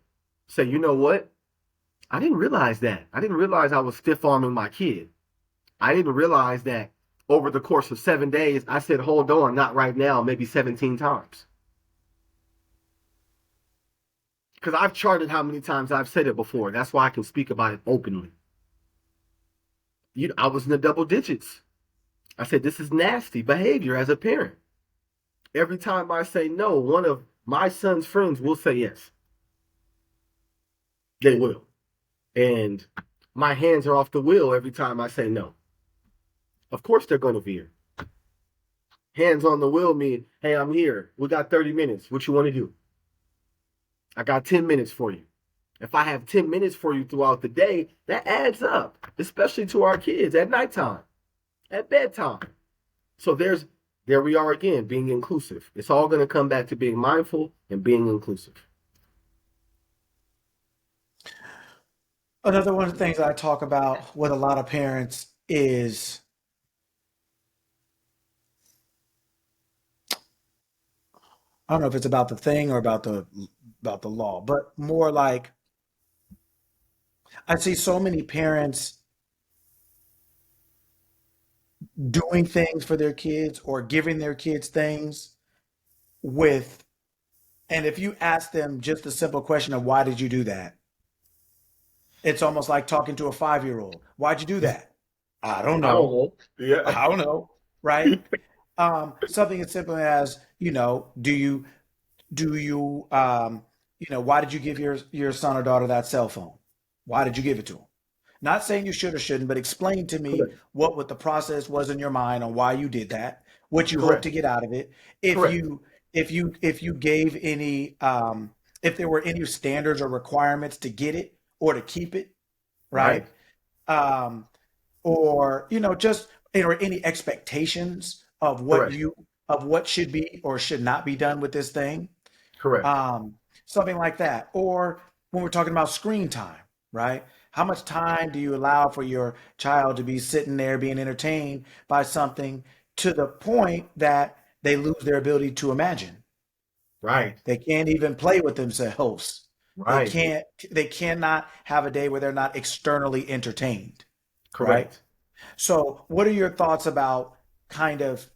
say, you know what? I didn't realize that. I didn't realize I was stiff arming my kid. I didn't realize that over the course of 7 days, I said, hold on, not right now, maybe 17 times. Because I've charted how many times I've said it before. That's why I can speak about it openly. I was in the double digits. I said, this is nasty behavior as a parent. Every time I say no, one of my son's friends will say yes. They will. And my hands are off the wheel every time I say no. Of course they're going to veer. Hands on the wheel mean, hey, I'm here. We got 30 minutes. What you want to do? I got 10 minutes for you. If I have 10 minutes for you throughout the day, that adds up, especially to our kids at nighttime, at bedtime. So there we are again, being inclusive. It's all going to come back to being mindful and being inclusive. Another one of the things I talk about with a lot of parents is I don't know if it's about the thing or about the law, but more like I see so many parents doing things for their kids or giving their kids things with, and if you ask them just the simple question of why did you do that, it's almost like talking to a 5-year old. Why'd you do that? I don't I don't know. know. Yeah. I don't know. Right? Something as simple as, do you, why did you give your son or daughter that cell phone? Why did you give it to them? Not saying you should or shouldn't, but explain to me Correct. what the process was in your mind on why you did that, what you hope to Correct. get out of it. If Correct. you if you gave any if there were any standards or requirements to get it or to keep it, Right. right? Um, or just or any expectations Correct. of what should be or should not be done with this thing, Correct. um, something like that. Or when we're talking about screen time, right? How much time do you allow for your child to be sitting there being entertained by something to the point that they lose their ability to imagine? Right. They can't even play with themselves. They Right. can't, they cannot have a day where they're not externally entertained, right? Correct. So, what are your thoughts about kind of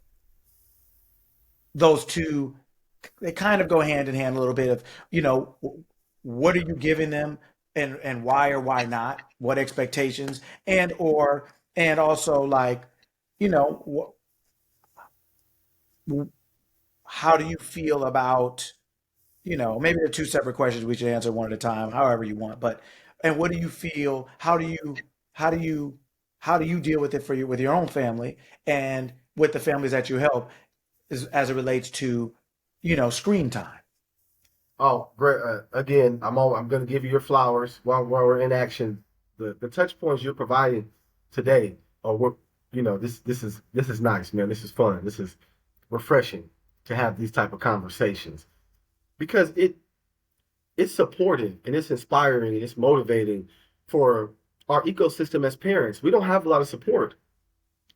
those two? They kind of go hand in hand a little bit of, what are you giving them and why or why not? What expectations and also like, you know, how do you feel about, maybe they're two separate questions we should answer one at a time, however you want. But and what do you feel? How do you how do you deal with it with your own family and with the families that you help as it relates to, screen time? Oh, great. Again, I'm going to give you your flowers while we're in action. The touch points you're providing today are what this is nice, man. This is fun. This is refreshing to have these type of conversations because it's supportive and it's inspiring and it's motivating for our ecosystem as parents. We don't have a lot of support.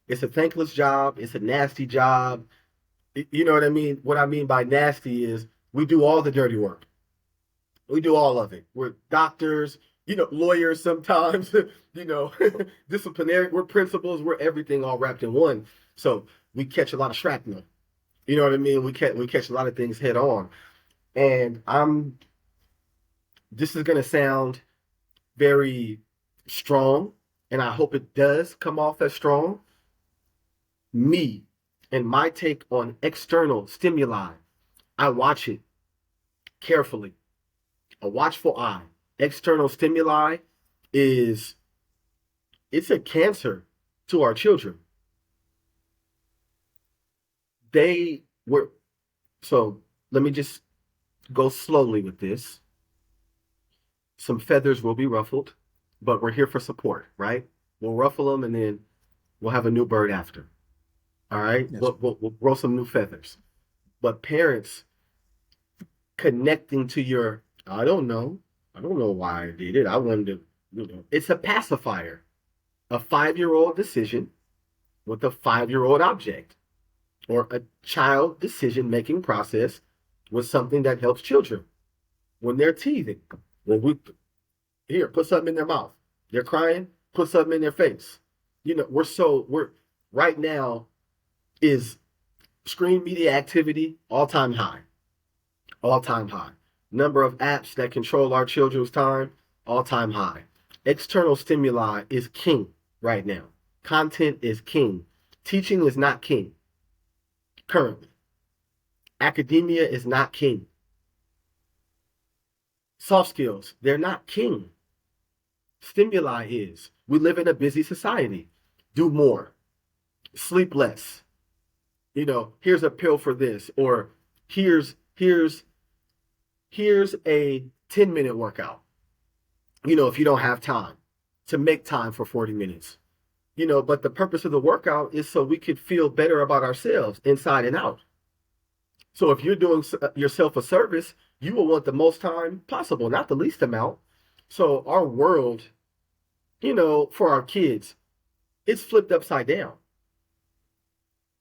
It's a thankless job. It's a nasty job. You know what I mean? What I mean by nasty is we do all the dirty work. We do all of it. We're doctors, lawyers sometimes, disciplinary. We're principals. We're everything all wrapped in one. So we catch a lot of shrapnel. You know what I mean? We catch a lot of things head on. And this is gonna sound very strong, and I hope it does come off as strong. Me and my take on external stimuli, I watch it carefully, a watchful eye. External stimuli is it's a cancer to our children. They were so let me just go slowly with this. Some feathers will be ruffled, but we're here for support, right? We'll ruffle them and then we'll have a new bird after. All right? Yes. We'll grow some new feathers. But parents connecting to your, I don't know. I don't know why I did it. I wanted to, it's a pacifier. A 5-year-old decision with a 5-year-old object, or a child decision making process with something that helps children when they're teething. When we here, put something in their mouth. They're crying, put something in their face. We're right now is screen media activity all time high. All time high. Number of apps that control our children's time, all time high. External stimuli is king right now. Content is king. Teaching is not king currently. Academia is not king. Soft skills, they're not king. Stimuli is. We live in a busy society. Do more. Sleep less. Here's a pill for this, or here's a 10-minute workout. If you don't have time to make time for 40 minutes. But the purpose of the workout is so we could feel better about ourselves inside and out. So if you're doing yourself a service, you will want the most time possible, not the least amount. So our world, for our kids, it's flipped upside down.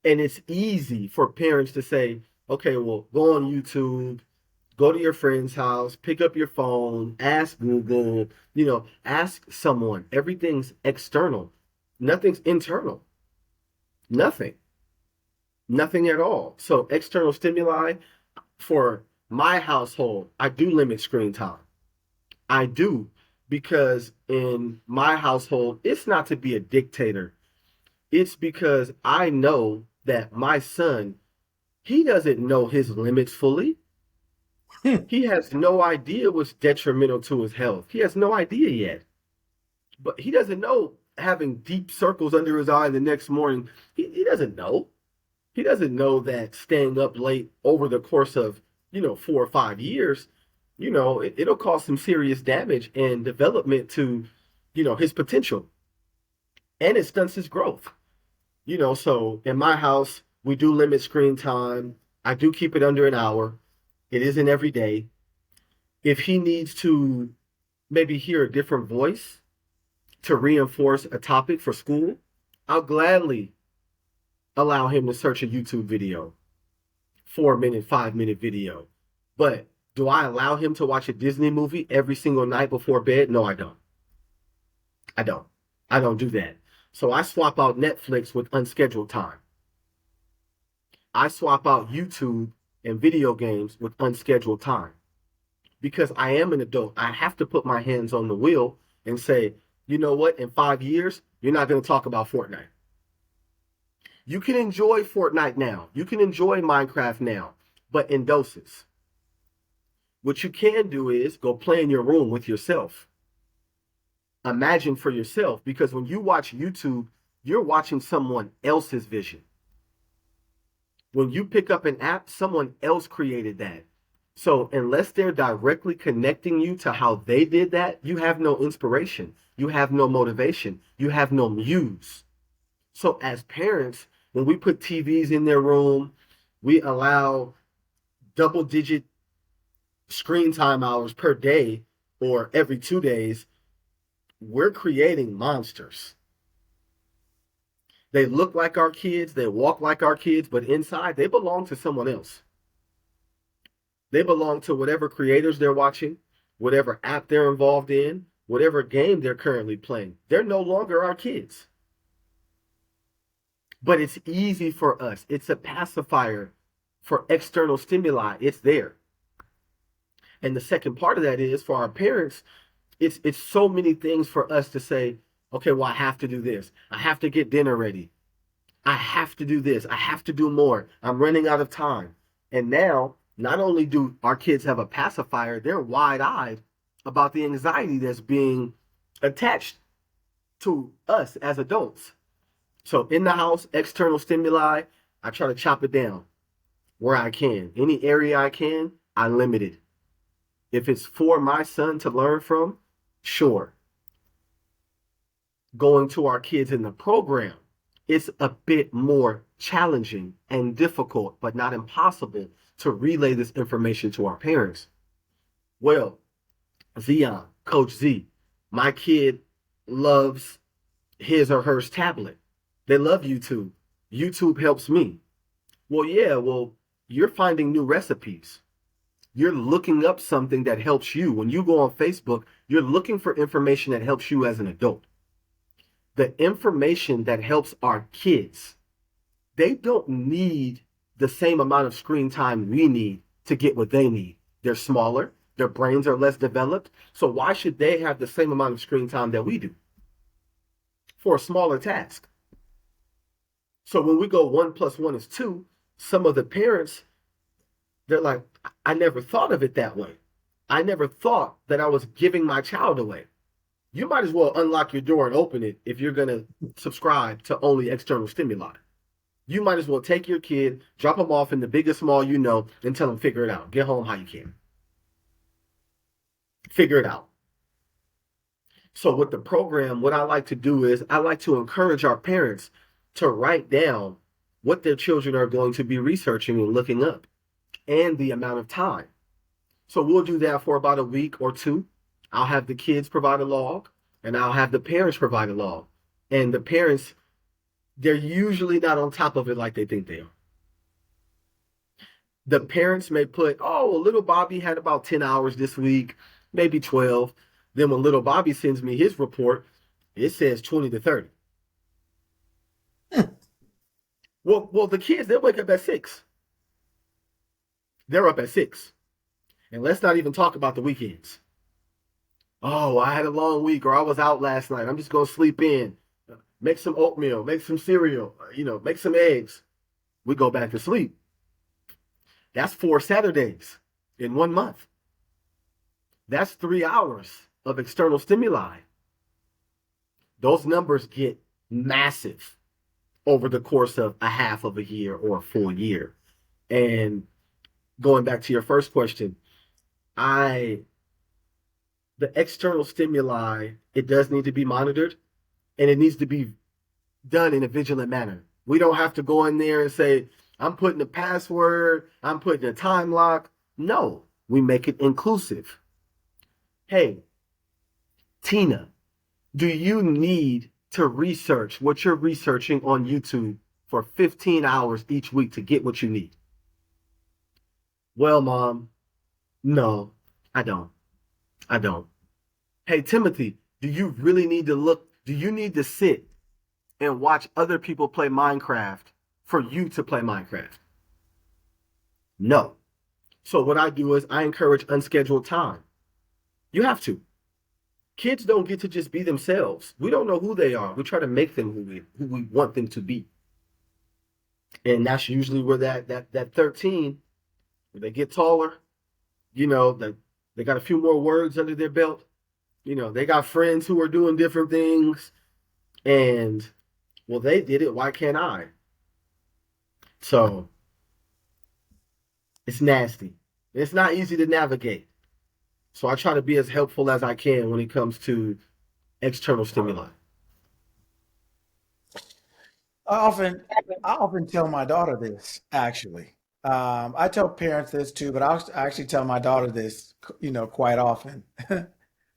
And it's easy for parents to say, okay, well, go on YouTube, go to your friend's house, pick up your phone, ask Google, ask someone. Everything's external. Nothing's internal. Nothing. Nothing at all. So external stimuli for my household, I do limit screen time. I do, because in my household, it's not to be a dictator. It's because I know that my son, he doesn't know his limits fully. He has no idea what's detrimental to his health. He has no idea yet. But he doesn't know having deep circles under his eye the next morning. He doesn't know. He doesn't know that staying up late over the course of, 4 or 5 years, it'll cause some serious damage and development to, his potential. And it stunts his growth. So in my house, we do limit screen time. I do keep it under an hour. It isn't every day. If he needs to maybe hear a different voice to reinforce a topic for school, I'll gladly allow him to search a YouTube video, 4-minute, 5-minute video. But do I allow him to watch a Disney movie every single night before bed? No, I don't. I don't. I don't do that. So I swap out Netflix with unscheduled time. I swap out YouTube and video games with unscheduled time. Because I am an adult, I have to put my hands on the wheel and say, you know what, in 5 years, you're not going to talk about Fortnite. You can enjoy Fortnite now. You can enjoy Minecraft now, but in doses. What you can do is go play in your room with yourself. Imagine for yourself, because when you watch YouTube, you're watching someone else's vision. When you pick up an app, someone else created that. So unless they're directly connecting you to how they did that, you have no inspiration. You have no motivation. You have no muse. So as parents, when we put TVs in their room, we allow double-digit screen time hours per day or every 2 days, we're creating monsters. They look like our kids, they walk like our kids, but inside they belong to someone else. They belong to whatever creators they're watching, whatever app they're involved in, whatever game they're currently playing. They're no longer our kids. But it's easy for us. It's a pacifier for external stimuli. It's there. And the second part of that is for our parents, it's so many things for us to say, okay, well, I have to do this. I have to get dinner ready. I have to do this. I have to do more. I'm running out of time. And now, not only do our kids have a pacifier, they're wide-eyed about the anxiety that's being attached to us as adults. So in the house, external stimuli, I try to chop it down where I can. Any area I can, I limit it. If it's for my son to learn from, sure. Going to our kids in the program, it's a bit more challenging and difficult, but not impossible to relay this information to our parents. Well, Zeon, Coach Z, my kid loves his or hers tablet. They love YouTube. YouTube helps me. Well, yeah, well, you're finding new recipes. You're looking up something that helps you. When you go on Facebook, you're looking for information that helps you as an adult. The information that helps our kids, they don't need the same amount of screen time we need to get what they need. They're smaller, their brains are less developed, so why should they have the same amount of screen time that we do for a smaller task? So when we go 1+1 is 2, some of the parents, they're like, I never thought of it that way. I never thought that I was giving my child away. You might as well unlock your door and open it if you're going to subscribe to only external stimuli. You might as well take your kid, drop them off in the biggest mall you know, and tell them figure it out. Get home how you can. Figure it out. So with the program, what I like to do is I like to encourage our parents to write down what their children are going to be researching and looking up and the amount of time. So we'll do that for about a week or two. I'll have the kids provide a log and I'll have the parents provide a log. And the parents, they're usually not on top of it like they think they are. The parents may put, oh, well, little Bobby had about 10 hours this week, maybe 12. Then when little Bobby sends me his report, it says 20 to 30. Well, the kids, they'll wake up at 6. They're up at 6. And let's not even talk about the weekends. Oh, I had a long week or I was out last night. I'm just going to sleep in. Make some oatmeal, make some cereal, make some eggs. We go back to sleep. That's 4 Saturdays in 1 month. That's 3 hours of external stimuli. Those numbers get massive over the course of a half of a year or a full year. And going back to your first question, the external stimuli, it does need to be monitored and it needs to be done in a vigilant manner. We don't have to go in there and say, I'm putting a password, I'm putting a time lock. No, we make it inclusive. Hey, Tina, do you need to research what you're researching on YouTube for 15 hours each week to get what you need? Well, Mom, no, I don't. I don't. Hey, Timothy, do you really need to look? Do you need to sit and watch other people play Minecraft for you to play Minecraft? No. So what I do is I encourage unscheduled time. You have to. Kids don't get to just be themselves. We don't know who they are. We try to make them who we want them to be. And that's usually where that 13, when they get taller, that they got a few more words under their belt. They got friends who are doing different things. And, well, they did it. Why can't I? So, it's nasty. It's not easy to navigate. So I try to be as helpful as I can when it comes to external stimuli. I often, I often tell my daughter this, actually. I tell parents this too, but I actually tell my daughter this, quite often.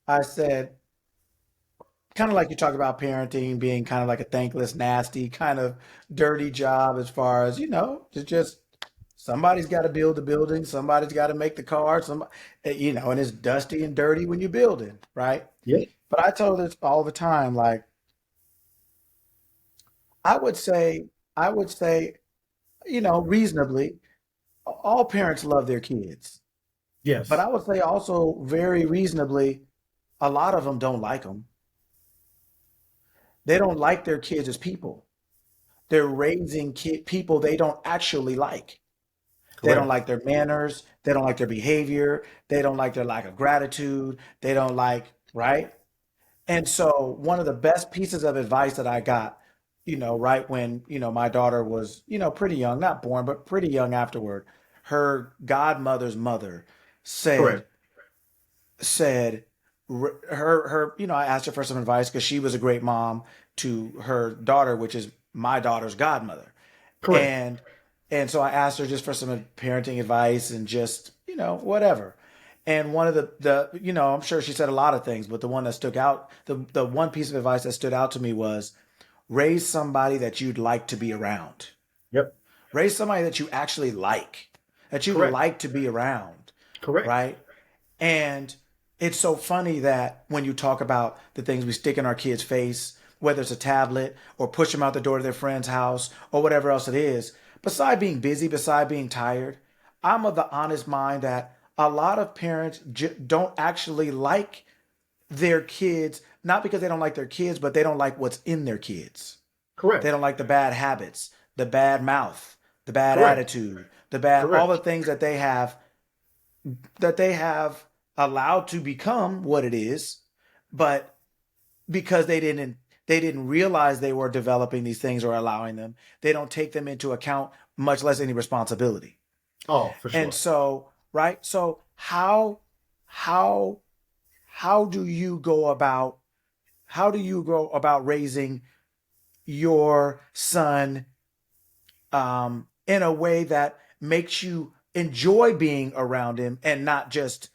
I said, kind of like you talk about parenting being kind of like a thankless, nasty, kind of dirty job as far as, it's just somebody's got to build the building, somebody's got to make the car, and it's dusty and dirty when you're building, right? Yeah. But I tell this all the time, like I would say, I would say, reasonably, all parents love their kids. But Yes. I would say also very reasonably, a lot of them don't like them. They don't like their kids as people. They're raising people they don't actually like. They don't Correct. like their manners. They don't like their behavior. They don't like their lack of gratitude. They don't like, right? And so, one of the best pieces of advice that I got, right when, my daughter was, pretty young, not born, but pretty young afterward, her godmother's mother said, Correct. said, I asked her for some advice because she was a great mom to her daughter, which is my daughter's godmother. Correct. And and so I asked her just for some parenting advice and just, whatever. And one of I'm sure she said a lot of things, but the one that stuck out, the one piece of advice that stood out to me was raise somebody that you'd like to be around. Yep. Raise somebody that you actually like, that you'd Correct. like to be around, Correct. right? And it's so funny that when you talk about the things we stick in our kids' face, whether it's a tablet or push them out the door to their friend's house or whatever else it is, beside being busy, beside being tired, I'm of the honest mind that a lot of parents don't actually like their kids, not because they don't like their kids, but they don't like what's in their kids. They Correct. don't like the bad habits, the bad mouth, the bad Correct. attitude, all the Correct. things that they have allowed to become what it is, but because they didn't realize they were developing these things or allowing them, they don't take them into account, much less any responsibility. Oh, for And sure. so, right? So how how do you go about raising your son in a way that makes you enjoy being around him and not just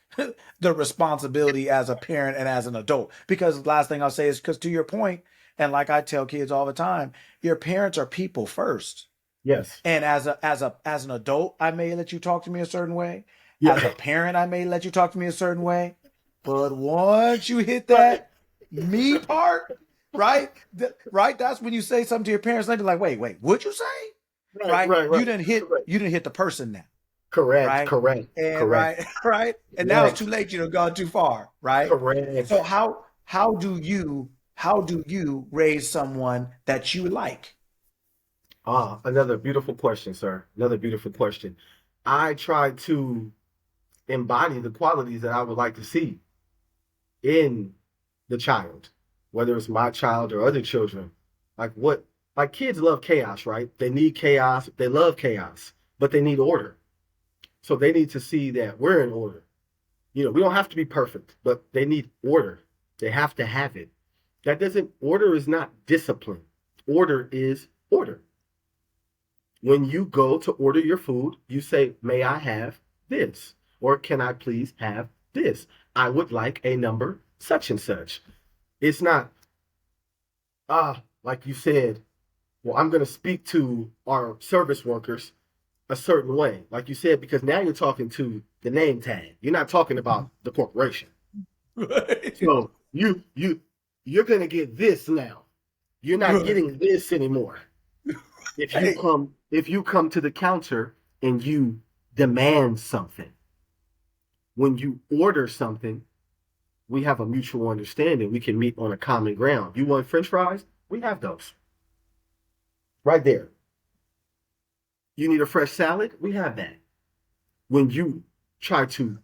the responsibility as a parent and as an adult? Because the last thing I'll say is because to your point, and like I tell kids all the time, your parents are people first. Yes. And as an adult, I may let you talk to me a certain way. As a Yeah. parent, I may let you talk to me a certain way. But once you hit Right. that me part, right? Right? That's when you say something to your parents, they'll be like, wait, what'd you say? Right. Right? Right. You Right. didn't hit Correct. you didn't hit the person now, Correct. right? Correct. And Correct. right, right? And now it's too Correct. late, you done gone too far, right? So Correct. how do you raise someone that you like? Ah, another beautiful question, sir. Another beautiful question. I try to embody the qualities that I would like to see in the child, whether it's my child or other children. Like what, like kids love chaos, right? They need chaos. They love chaos, but they need order. So they need to see that we're in order. We don't have to be perfect, but they need order. They have to have it. Order is not discipline. Order is order. When you go to order your food, you say, may I have this? Or can I please have this? I would like a number such and such. It's not, like you said, well, I'm going to speak to our service workers a certain way. Like you said, because now you're talking to the name tag. You're not talking about the corporation. Right. So you're going to get this now. You're not Right. getting this anymore. If you come to the counter and you demand something, when you order something, we have a mutual understanding. We can meet on a common ground. You want French fries? We have those right there. You need a fresh salad? We have that. When you try to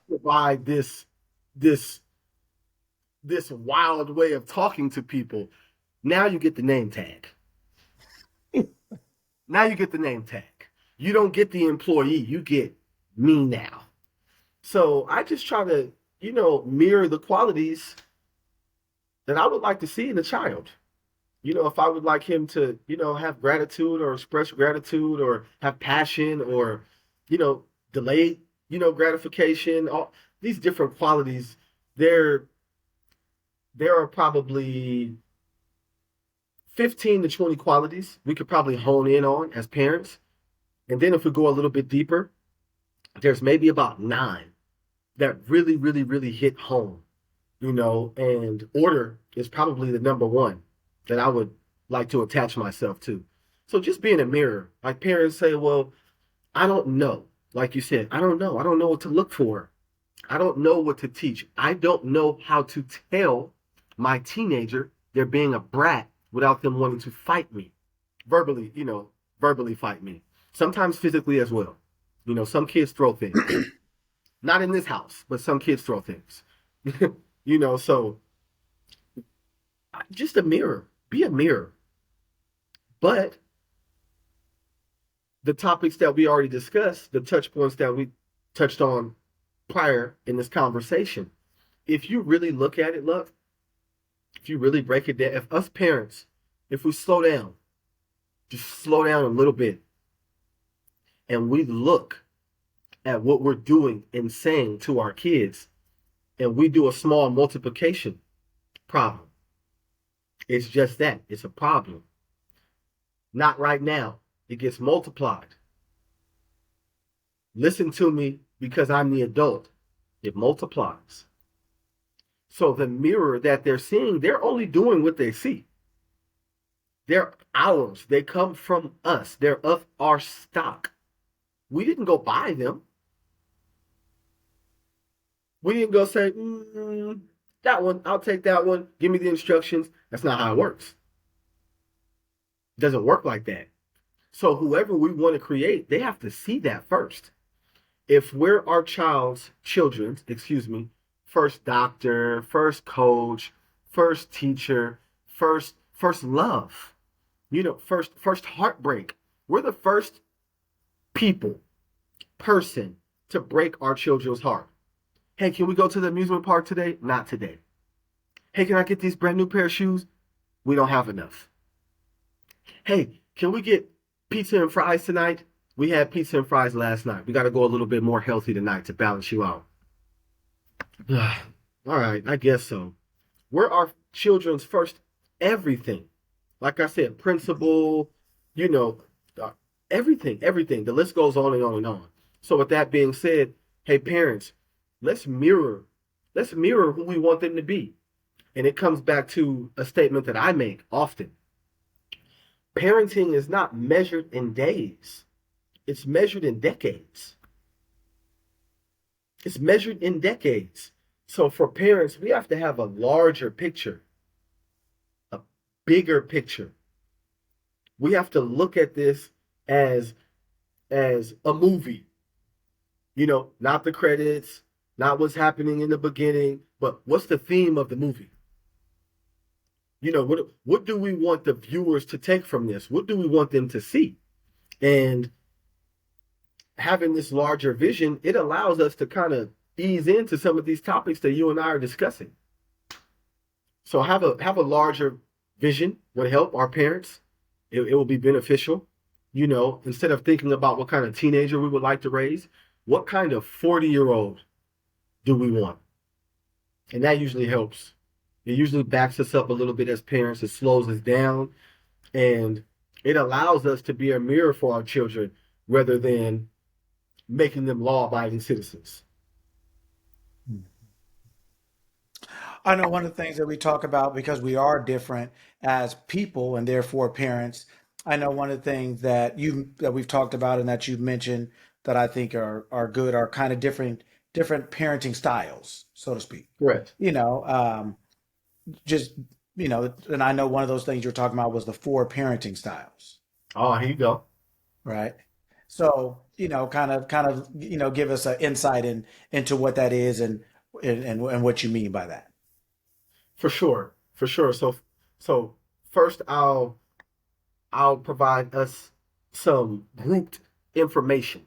provide this this wild way of talking to people, now you get the name tag. Now you get the name tag. You don't get the employee, you get me now. So I just try to, mirror the qualities that I would like to see in a child. If I would like him to, have gratitude or express gratitude or have passion or, you know, delayed, gratification, all these different qualities, they're there are probably 15 to 20 qualities we could probably hone in on as parents. And then if we go a little bit deeper, there's maybe about 9 that really, really, really hit home, and order is probably the number one that I would like to attach myself to. So just being a mirror, like parents say, well, I don't know. Like you said, I don't know. I don't know what to look for. I don't know what to teach. I don't know how to tell my teenager they're being a brat without them wanting to fight me. Verbally, verbally fight me. Sometimes physically as well. Some kids throw things. Not in this house, but some kids throw things. So just a mirror. Be a mirror. But the topics that we already discussed, the touch points that we touched on prior in this conversation, if you really look at it, look, if you really break it down, if us parents, if we slow down, just slow down a little bit, and we look at what we're doing and saying to our kids, and we do a small multiplication problem. It's just that. It's a problem. Not right now. It gets multiplied. Listen to me because I'm the adult. It multiplies. So the mirror that they're seeing, they're only doing what they see. They're ours. They come from us. They're of our stock. We didn't go buy them. We didn't go say, that one, I'll take that one. Give me the instructions. That's not how it works. It doesn't work like that. So whoever we want to create, they have to see that first. If we're our children's first doctor, first coach, first teacher, first love, first heartbreak, we're the first person to break our children's heart. Hey, can we go to the amusement park today? Not today. Hey, can I get these brand new pair of shoes? We don't have enough. Hey, can we get pizza and fries tonight? We had pizza and fries last night. We got to go a little bit more healthy tonight to balance you out. All right, I guess so. We're our children's first everything. Like I said, principal, everything. The list goes on and on and on. So with that being said, hey, parents, let's mirror who we want them to be. And it comes back to a statement that I make often. Parenting is not measured in days. It's measured in decades. It's measured in decades. So for parents, we have to have a larger picture, a bigger picture. We have to look at this as a movie. Not the credits, not what's happening in the beginning, but what's the theme of the movie? What do we want the viewers to take from this? What do we want them to see? And having this larger vision, it allows us to kind of ease into some of these topics that you and I are discussing. So have a larger vision would help our parents. It will be beneficial. Instead of thinking about what kind of teenager we would like to raise, what kind of 40-year-old do we want? And that usually helps. It usually backs us up a little bit as parents. It slows us down. And it allows us to be a mirror for our children rather than making them law-abiding citizens. I know one of the things that we talk about because we are different as people and therefore parents. I know one of the things that we've talked about and that you've mentioned that I think are good are kind of different parenting styles, so to speak. Correct. Just and I know one of those things you're talking about was the 4 parenting styles. Oh, here you go. Right. So, kind of, give us an insight into what that is and what you mean by that. For sure. So first I'll provide us some grouped information,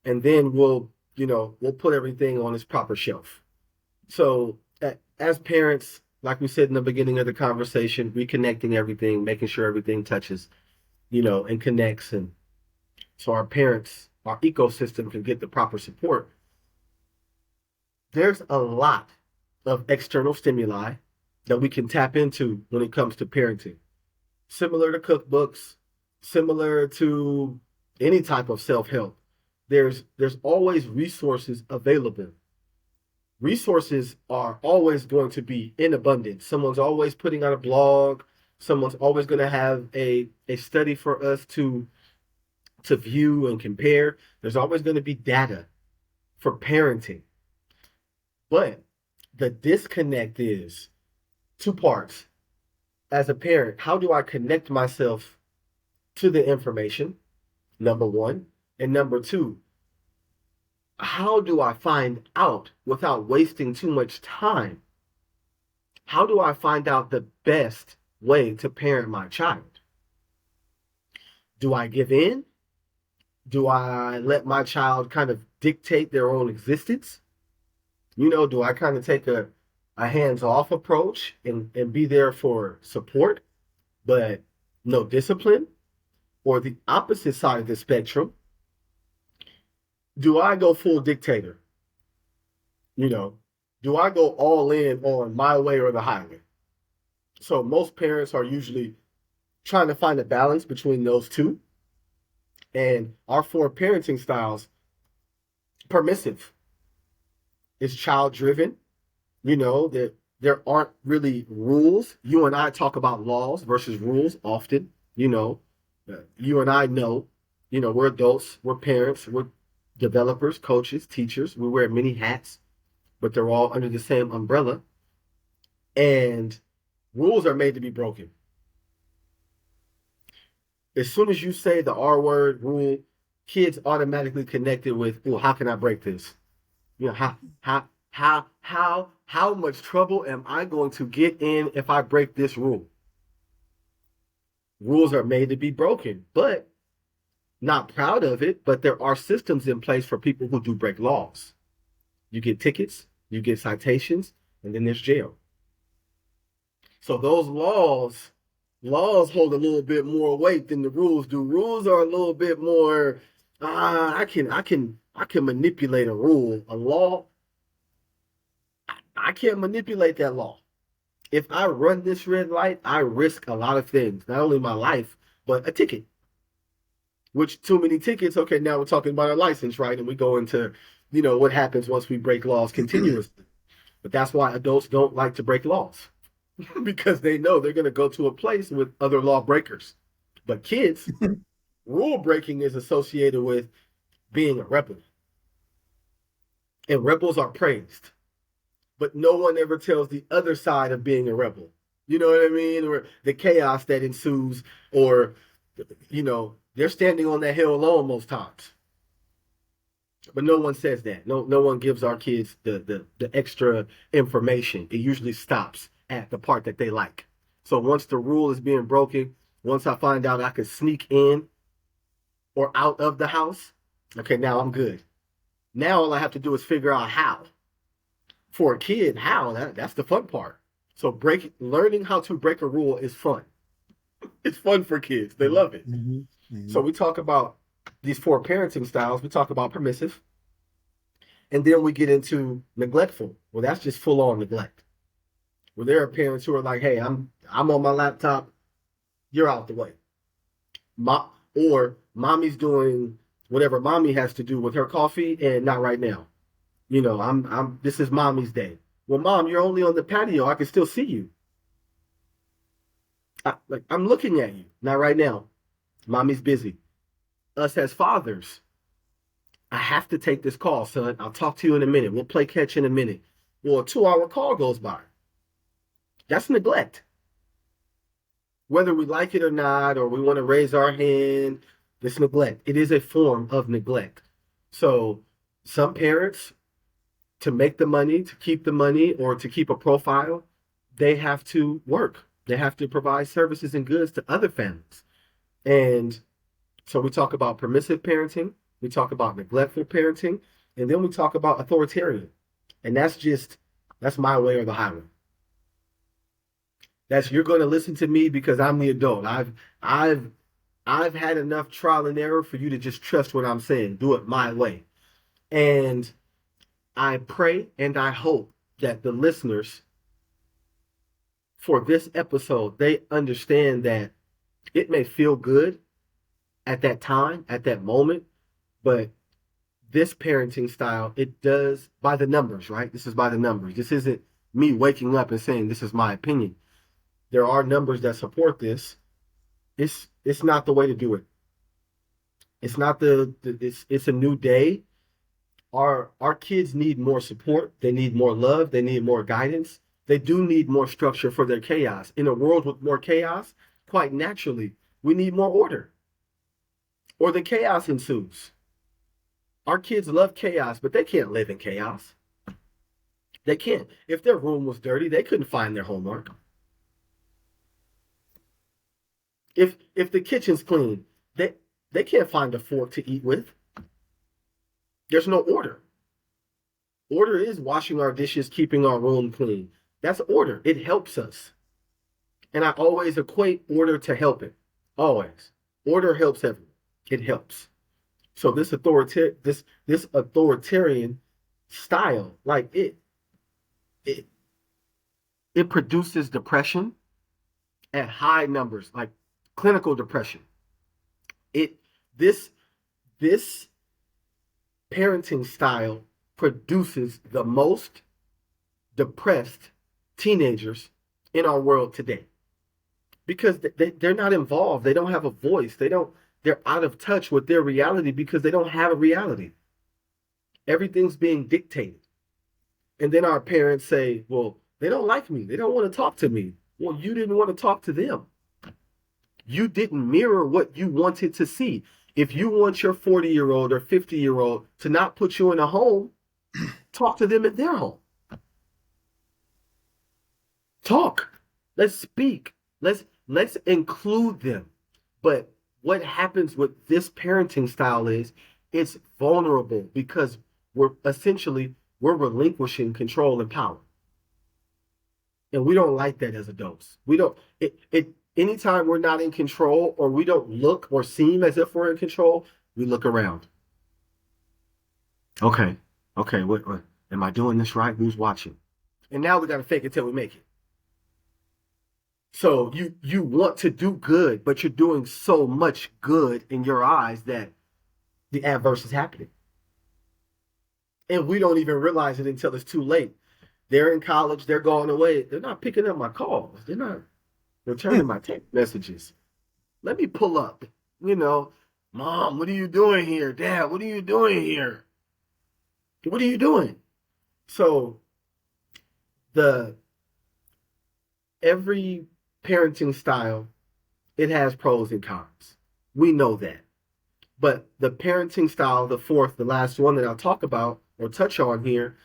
and then we'll put everything on its proper shelf. So as parents, like we said in the beginning of the conversation, reconnecting everything, making sure everything touches, and connects, and so our parents, our ecosystem can get the proper support. There's a lot of external stimuli that we can tap into when it comes to parenting. Similar to cookbooks, similar to any type of self-help. There's always resources available. Resources are always going to be in abundance. Someone's always putting out a blog. Someone's always going to have a study for us to view and compare. There's always going to be data for parenting. But the disconnect is two parts. As a parent, how do I connect myself to the information? Number one. And number two, how do I find out without wasting too much time? How do I find out the best way to parent my child? Do I give in? Do I let my child kind of dictate their own existence? Do I kind of take a hands-off approach and be there for support, but no discipline? Or the opposite side of the spectrum, do I go full dictator? Do I go all in on my way or the highway? So most parents are usually trying to find a balance between those two. And our four parenting styles, permissive, is child driven. That there aren't really rules. You and I talk about laws versus rules often. You and I know, we're adults, we're parents, we're developers, coaches, teachers. We wear many hats, but they're all under the same umbrella. And rules are made to be broken. As soon as you say the R word, rule, kids automatically connected with, oh, how can I break this? How much trouble am I going to get in if I break this rule? Rules are made to be broken, but not proud of it. But there are systems in place for people who do break laws. You get tickets, you get citations, and then there's jail. So those laws hold a little bit more weight than the rules do. Rules are a little bit more, I can manipulate a rule. A law, I can't manipulate that law. If I run this red light, I risk a lot of things, not only my life, but a ticket. Which too many tickets, okay, now we're talking about our license, right? And we go into, what happens once we break laws continuously. But that's why adults don't like to break laws. Because they know they're going to go to a place with other lawbreakers. But kids, rule breaking is associated with being a rebel. And rebels are praised. But no one ever tells the other side of being a rebel. You know what I mean? Or the chaos that ensues, or, they're standing on that hill alone most times. But no one says that. No one gives our kids the extra information. It usually stops at the part that they like. So once the rule is being broken, once I find out I can sneak in or out of the house, okay, now I'm good. Now all I have to do is figure out how. For a kid, how? That's the fun part. So learning how to break a rule is fun. It's fun for kids. They love it. Mm-hmm. Mm-hmm. So we talk about these four parenting styles. We talk about permissive. And then we get into neglectful. Well, that's just full on neglect. Well, there are parents who are like, hey, I'm on my laptop. You're out the way. Or mommy's doing whatever mommy has to do with her coffee and not right now. This is mommy's day. Well, mom, you're only on the patio. I can still see you. I'm looking at you. Not right now. Mommy's busy. Us as fathers, I have to take this call, son. I'll talk to you in a minute. We'll play catch in a minute. Well, a 2-hour call goes by. That's neglect. Whether we like it or not, or we want to raise our hand, it's neglect. It is a form of neglect. So some parents, to make the money, to keep the money, or to keep a profile, they have to work. They have to provide services and goods to other families. And so we talk about permissive parenting, we talk about neglectful parenting, and then we talk about authoritarian. And that's my way or the highway. That's, you're going to listen to me because I'm the adult. I've had enough trial and error for you to just trust what I'm saying. Do it my way. And I pray and I hope that the listeners for this episode, they understand that it may feel good at that time, at that moment, but this parenting style, it does by the numbers, right? This is by the numbers. This isn't me waking up and saying this is my opinion. There are numbers that support this. It's not the way to do it. It's not it's a new day. Our kids need more support. They need more love. They need more guidance. They do need more structure for their chaos. In a world with more chaos, quite naturally, we need more order, or the chaos ensues. Our kids love chaos, but they can't live in chaos. They can't. If their room was dirty, they couldn't find their homework. If the kitchen's clean, they can't find a fork to eat with. There's no order. Order is washing our dishes, keeping our room clean. That's order. It helps us. And I always equate order to helping. Always. Order helps everyone. It helps. So this authoritarian style, like it produces depression at high numbers, like clinical depression. It this this parenting style produces the most depressed teenagers in our world today, because they're not involved. They don't have a voice. They're out of touch with their reality because they don't have a reality. Everything's being dictated. And then our parents say, well, they don't like me. They don't want to talk to me. Well, you didn't want to talk to them. You didn't mirror what you wanted to see. If you want your 40-year-old or 50-year-old to not put you in a home, talk to them at their home. Talk. Let's speak. Let's include them. But what happens with this parenting style is it's vulnerable because we're relinquishing control and power. And we don't like that as adults. We don't, anytime we're not in control, or we don't look or seem as if we're in control, we look around. Okay, what am I doing this right? Who's watching? And now we got to fake it till we make it. So you want to do good, but you're doing so much good in your eyes that the adverse is happening. And we don't even realize it until it's too late. They're in college, they're going away. They're not picking up my calls. They're not returning my text messages. Let me pull up. Mom, what are you doing here? Dad, what are you doing here? What are you doing? So every parenting style, it has pros and cons. We know that. But the parenting style, the last one that I'll talk about or touch on here,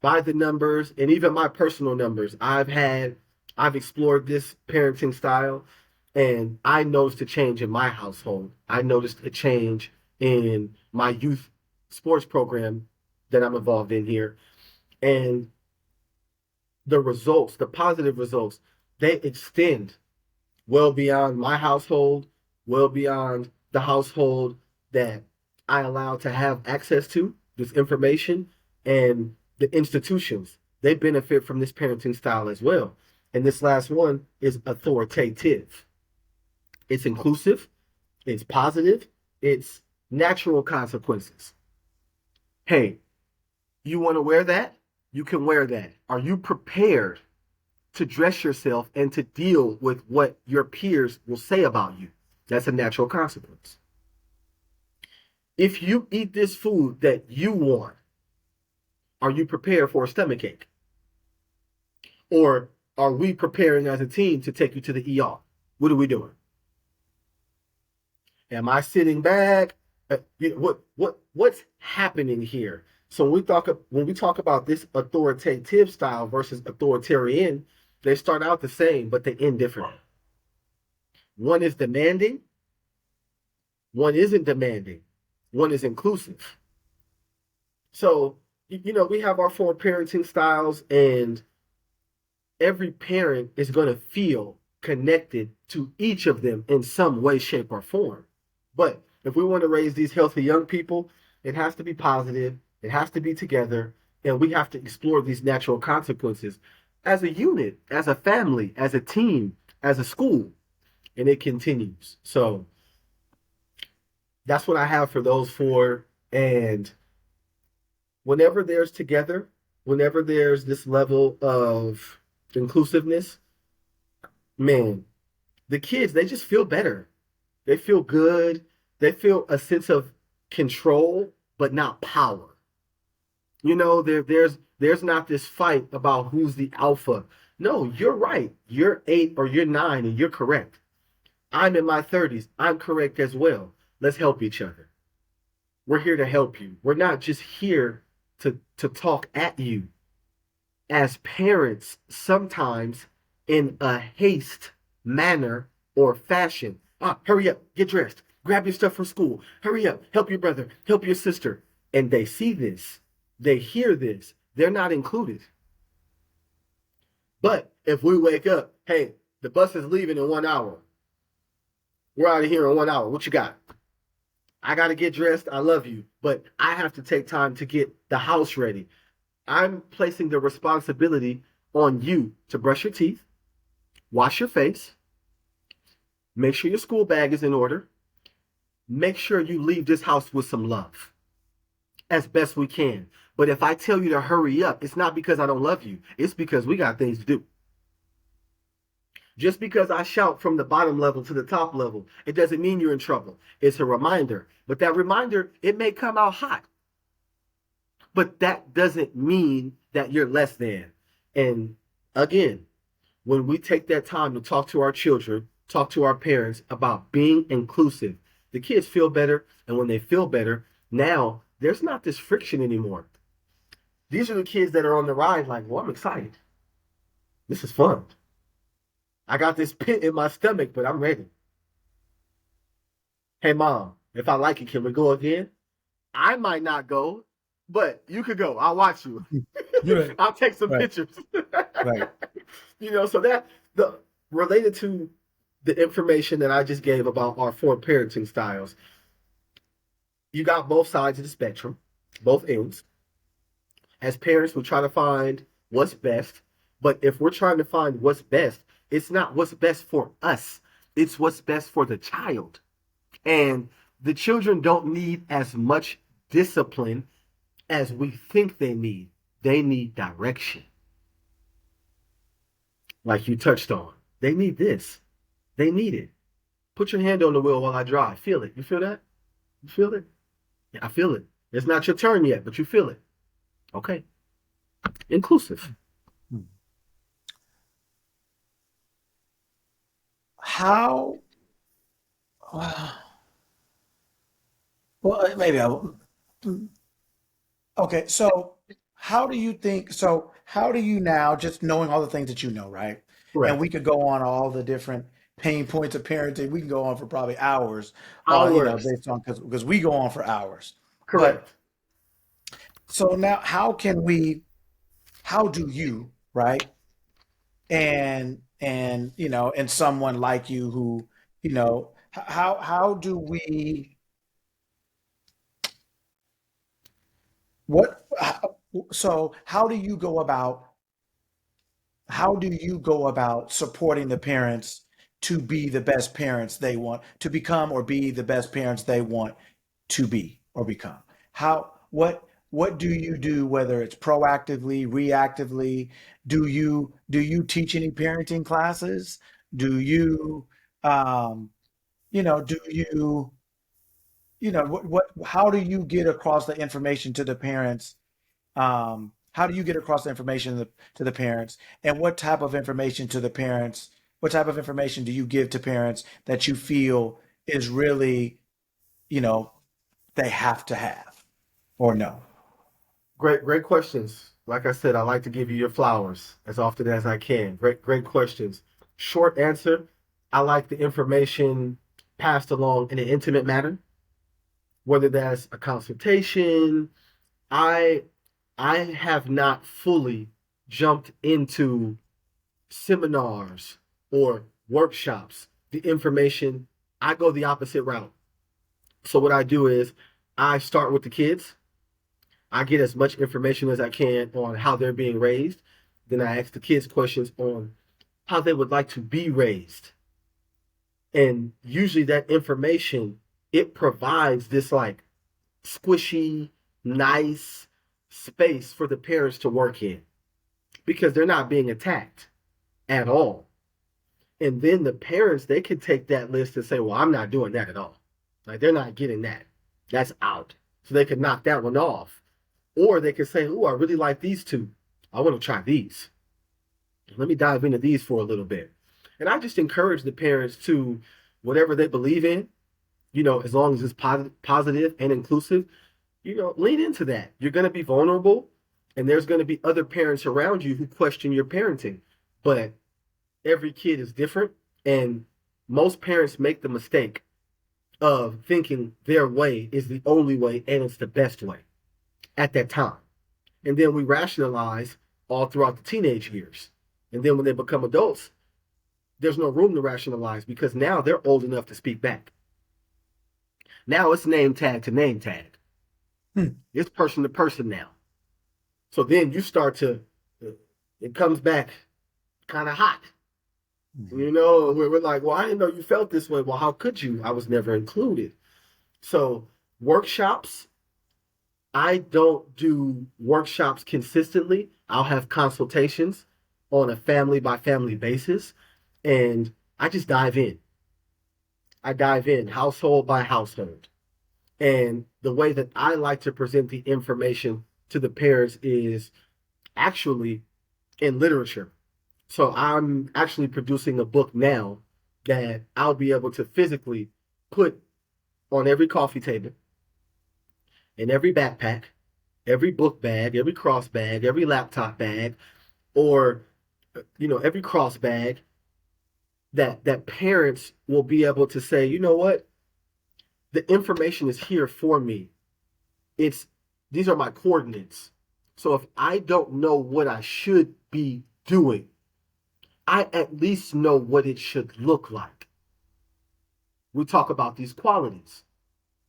by the numbers and even my personal numbers, I've explored this parenting style, and I noticed a change in my household. I noticed a change in my youth sports program that I'm involved in here. And the results, the positive results, they extend well beyond my household, well beyond the household that I allow to have access to this information, and the institutions. They benefit from this parenting style as well. And this last one is authoritative. It's inclusive, it's positive, it's natural consequences. Hey, you want to wear that? You can wear that. Are you prepared to dress yourself and to deal with what your peers will say about you? That's a natural consequence. If you eat this food that you want, are you prepared for a stomach ache? Or are we preparing as a team to take you to the ER? What are we doing? Am I sitting back? What's happening here? So when we talk about this authoritative style versus authoritarian, they start out the same, but they end differently. One is demanding. One isn't demanding. One is inclusive. So, we have our 4 parenting styles, and every parent is going to feel connected to each of them in some way, shape, or form. But if we want to raise these healthy young people, it has to be positive. It has to be together. And we have to explore these natural consequences. as a unit, as a family, as a team, as a school, and it continues. So that's what I have for those four. And whenever there's together, whenever there's this level of inclusiveness, man, the kids, they just feel better. They feel good. They feel a sense of control, but not power. There's not this fight about who's the alpha. No, you're right. You're 8 or you're 9 and you're correct. I'm in my 30s. I'm correct as well. Let's help each other. We're here to help you. We're not just here to talk at you. As parents, sometimes in a haste manner or fashion. Hurry up, get dressed, grab your stuff from school, hurry up, help your brother, help your sister. And they see this, they hear this, they're not included. But if we wake up, hey, the bus is leaving in 1 hour. We're out of here in 1 hour. What you got? I got to get dressed. I love you. But I have to take time to get the house ready. I'm placing the responsibility on you to brush your teeth, wash your face, make sure your school bag is in order, make sure you leave this house with some love as best we can. But if I tell you to hurry up, it's not because I don't love you. It's because we got things to do. Just because I shout from the bottom level to the top level, it doesn't mean you're in trouble. It's a reminder. But that reminder, it may come out hot. But that doesn't mean that you're less than. And again, when we take that time to talk to our children, talk to our parents about being inclusive, the kids feel better. And when they feel better, now there's not this friction anymore. These are the kids that are on the ride like, well, I'm excited. This is fun. I got this pit in my stomach, but I'm ready. Hey, Mom, if I like it, can we go again? I might not go, but you could go. I'll watch you. Right. I'll take some Right. pictures. Right. So that the related to the information that I just gave about our four parenting styles, you got both sides of the spectrum, both ends. As parents, we try to find what's best, but if we're trying to find what's best, it's not what's best for us. It's what's best for the child. And the children don't need as much discipline as we think they need. They need direction. Like you touched on. They need this. They need it. Put your hand on the wheel while I drive. Feel it. You feel that? You feel it? Yeah, I feel it. It's not your turn yet, but you feel it. Okay. Inclusive. How? Well, maybe I will. Okay, so how do you think? So how do you now, just knowing all the things that you know, right? And Correct. we could go on all the different pain points of parenting. We can go on for probably hours, Ours. based on because we go on for hours. But Correct. so now, how can we? How do you, right? And someone like you who, how do we? What? So how do you go about? How do you go about supporting the parents to be the best parents they want to become or be the best parents they want to be or become? What do you do, whether it's proactively, reactively? Do you teach any parenting classes? Do you um do what how do you get across the information to the parents? How do you get across the information to the parents, and what type of information to the parents? What type of information do you give to parents that you feel is really, you know, they have to have or no? Great, great questions. Like I said, I like to give you your flowers as often as I can. Great, great questions. Short answer, I like the information passed along in an intimate manner, whether that's a consultation. I I have not fully jumped into seminars or workshops. The information, I go the opposite route. So what I do is I start with the kids. I get as much information as I can on how they're being raised. Then I ask the kids questions on how they would like to be raised. And usually that information, it provides this like squishy, nice space for the parents to work in because they're not being attacked at all. And then the parents, they can take that list and say, well, I'm not doing that at all. Like they're not getting that. That's out. So they could knock that one off. Or they could say, oh, I really like these two. I want to try these. Let me dive into these for a little bit. And I just encourage the parents to, whatever they believe in, as long as it's positive and inclusive, lean into that. You're going to be vulnerable, and there's going to be other parents around you who question your parenting. But every kid is different, and most parents make the mistake of thinking their way is the only way and it's the best way at that time. And then we rationalize all throughout the teenage years. And then when they become adults, there's no room to rationalize because now they're old enough to speak back. Now it's name tag to name tag. It's person to person now. So then you start to, it comes back kind of hot. We're like, well, I didn't know you felt this way. Well, how could you? I was never included. So workshops, I don't do workshops consistently. I'll have consultations on a family by family basis. And I just dive in. I dive in household by household. And the way that I like to present the information to the parents is actually in literature. So I'm actually producing a book now that I'll be able to physically put on every coffee table, in every backpack, every book bag, every cross bag, every laptop bag, or every cross bag that parents will be able to say, you know what? The information is here for me. These are my coordinates. So if I don't know what I should be doing, I at least know what it should look like. We talk about these qualities.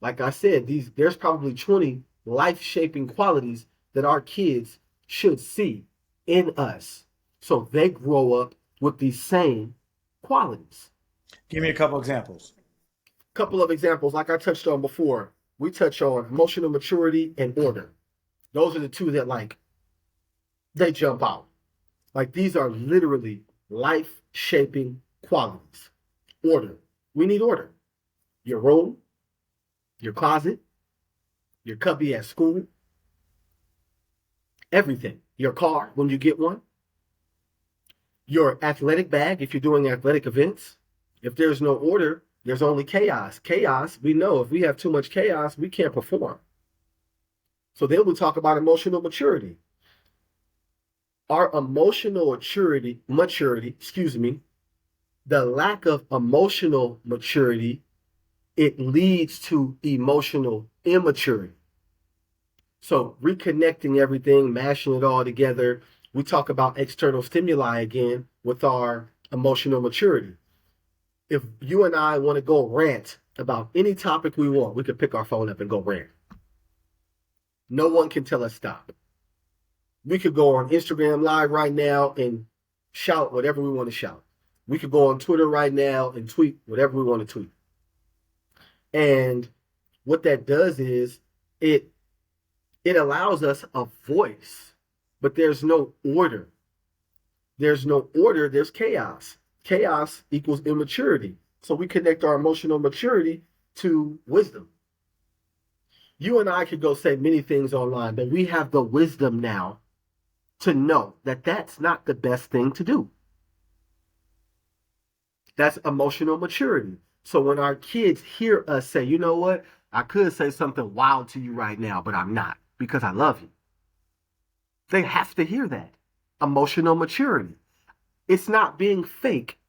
Like I said, there's probably 20 life-shaping qualities that our kids should see in us. So they grow up with these same qualities. Give me a couple examples. Couple of examples, like I touched on before. We touch on emotional maturity and order. Those are the two that they jump out. Like these are literally life-shaping qualities. Order. We need order. Your room, your closet, your cubby at school, everything. Your car when you get one, your athletic bag if you're doing athletic events. If there's no order, there's only chaos. Chaos, we know if we have too much chaos, we can't perform. So then we talk about emotional maturity. Our emotional maturity, the lack of emotional maturity, it leads to emotional immaturity. So reconnecting everything, mashing it all together, we talk about external stimuli again with our emotional maturity. If you and I want to go rant about any topic we want, we could pick our phone up and go rant. No one can tell us stop. We could go on Instagram Live right now and shout whatever we want to shout. We could go on Twitter right now and tweet whatever we want to tweet. And what that does is it allows us a voice, but there's no order. There's no order, there's chaos. Chaos equals immaturity. So we connect our emotional maturity to wisdom. You and I could go say many things online, but we have the wisdom now to know that that's not the best thing to do. That's emotional maturity. So when our kids hear us say, you know what, I could say something wild to you right now, but I'm not because I love you. They have to hear that. Emotional maturity. It's not being fake.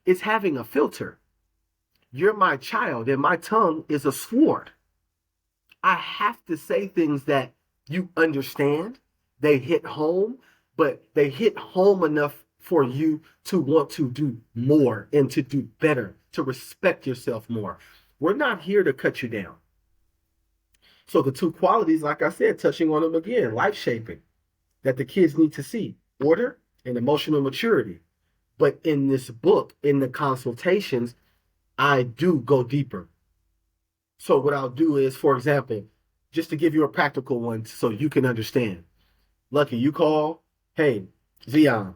It's having a filter. You're my child and my tongue is a sword. I have to say things that you understand. They hit home, but they hit home enough for you to want to do more and to do better, to respect yourself more. We're not here to cut you down. So the two qualities, like I said, touching on them again, life shaping, that the kids need to see. order and emotional maturity. But in this book, in the consultations, I do go deeper. So what I'll do is, for example, just to give you a practical one so you can understand. Lucky, you call, hey, Zeon,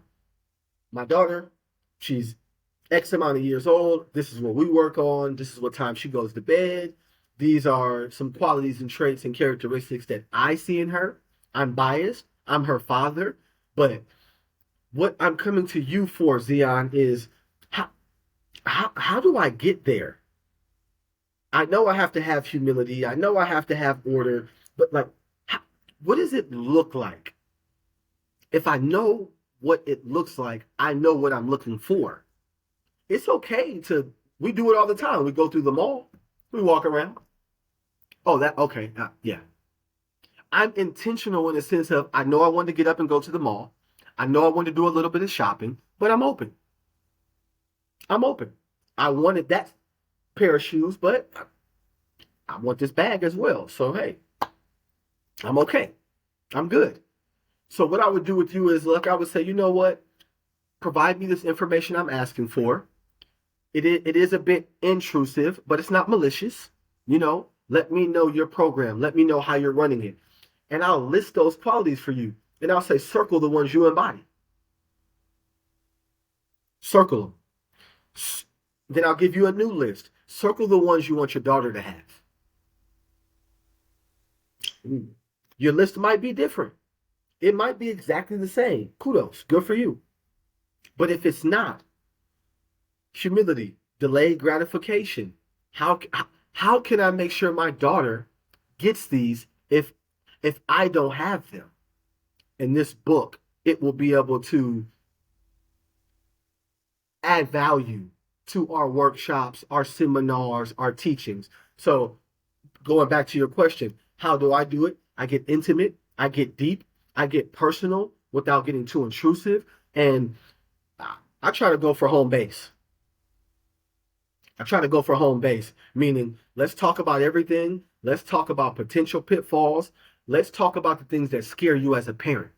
my daughter, she's X amount of years old. This is what we work on. This is what time she goes to bed. These are some qualities and traits and characteristics that I see in her. I'm biased. I'm her father. But what I'm coming to you for, Zeon, is how, how do I get there? I know I have to have humility. I know I have to have order. But like, how, what does it look like? If I know what it looks like, I know what I'm looking for. It's okay to, we do it all the time. We go through the mall, we walk around. Oh, that, okay. Yeah. I'm intentional in the sense of I know I want to get up and go to the mall. I know I want to do a little bit of shopping, but I'm open. I'm open. I wanted that pair of shoes, but I want this bag as well. So, hey, I'm okay. I'm good. So, what I would do with you is, look, I would say, you know what? Provide me this information I'm asking for. It is a bit intrusive, but it's not malicious. Let me know your program. Let me know how you're running it. And I'll list those qualities for you. And I'll say, circle the ones you embody. Circle them. Then I'll give you a new list. Circle the ones you want your daughter to have. Your list might be different. It might be exactly the same. Kudos. Good for you. But if it's not, humility, delayed gratification. How can I make sure my daughter gets these if I don't have them? In this book, it will be able to add value to our workshops, our seminars, our teachings. So going back to your question, how do I do it? I get intimate, I get deep, I get personal without getting too intrusive, and I try to go for home base. I try to go for home base, meaning let's talk about everything. Let's talk about potential pitfalls. Let's talk about the things that scare you as a parent.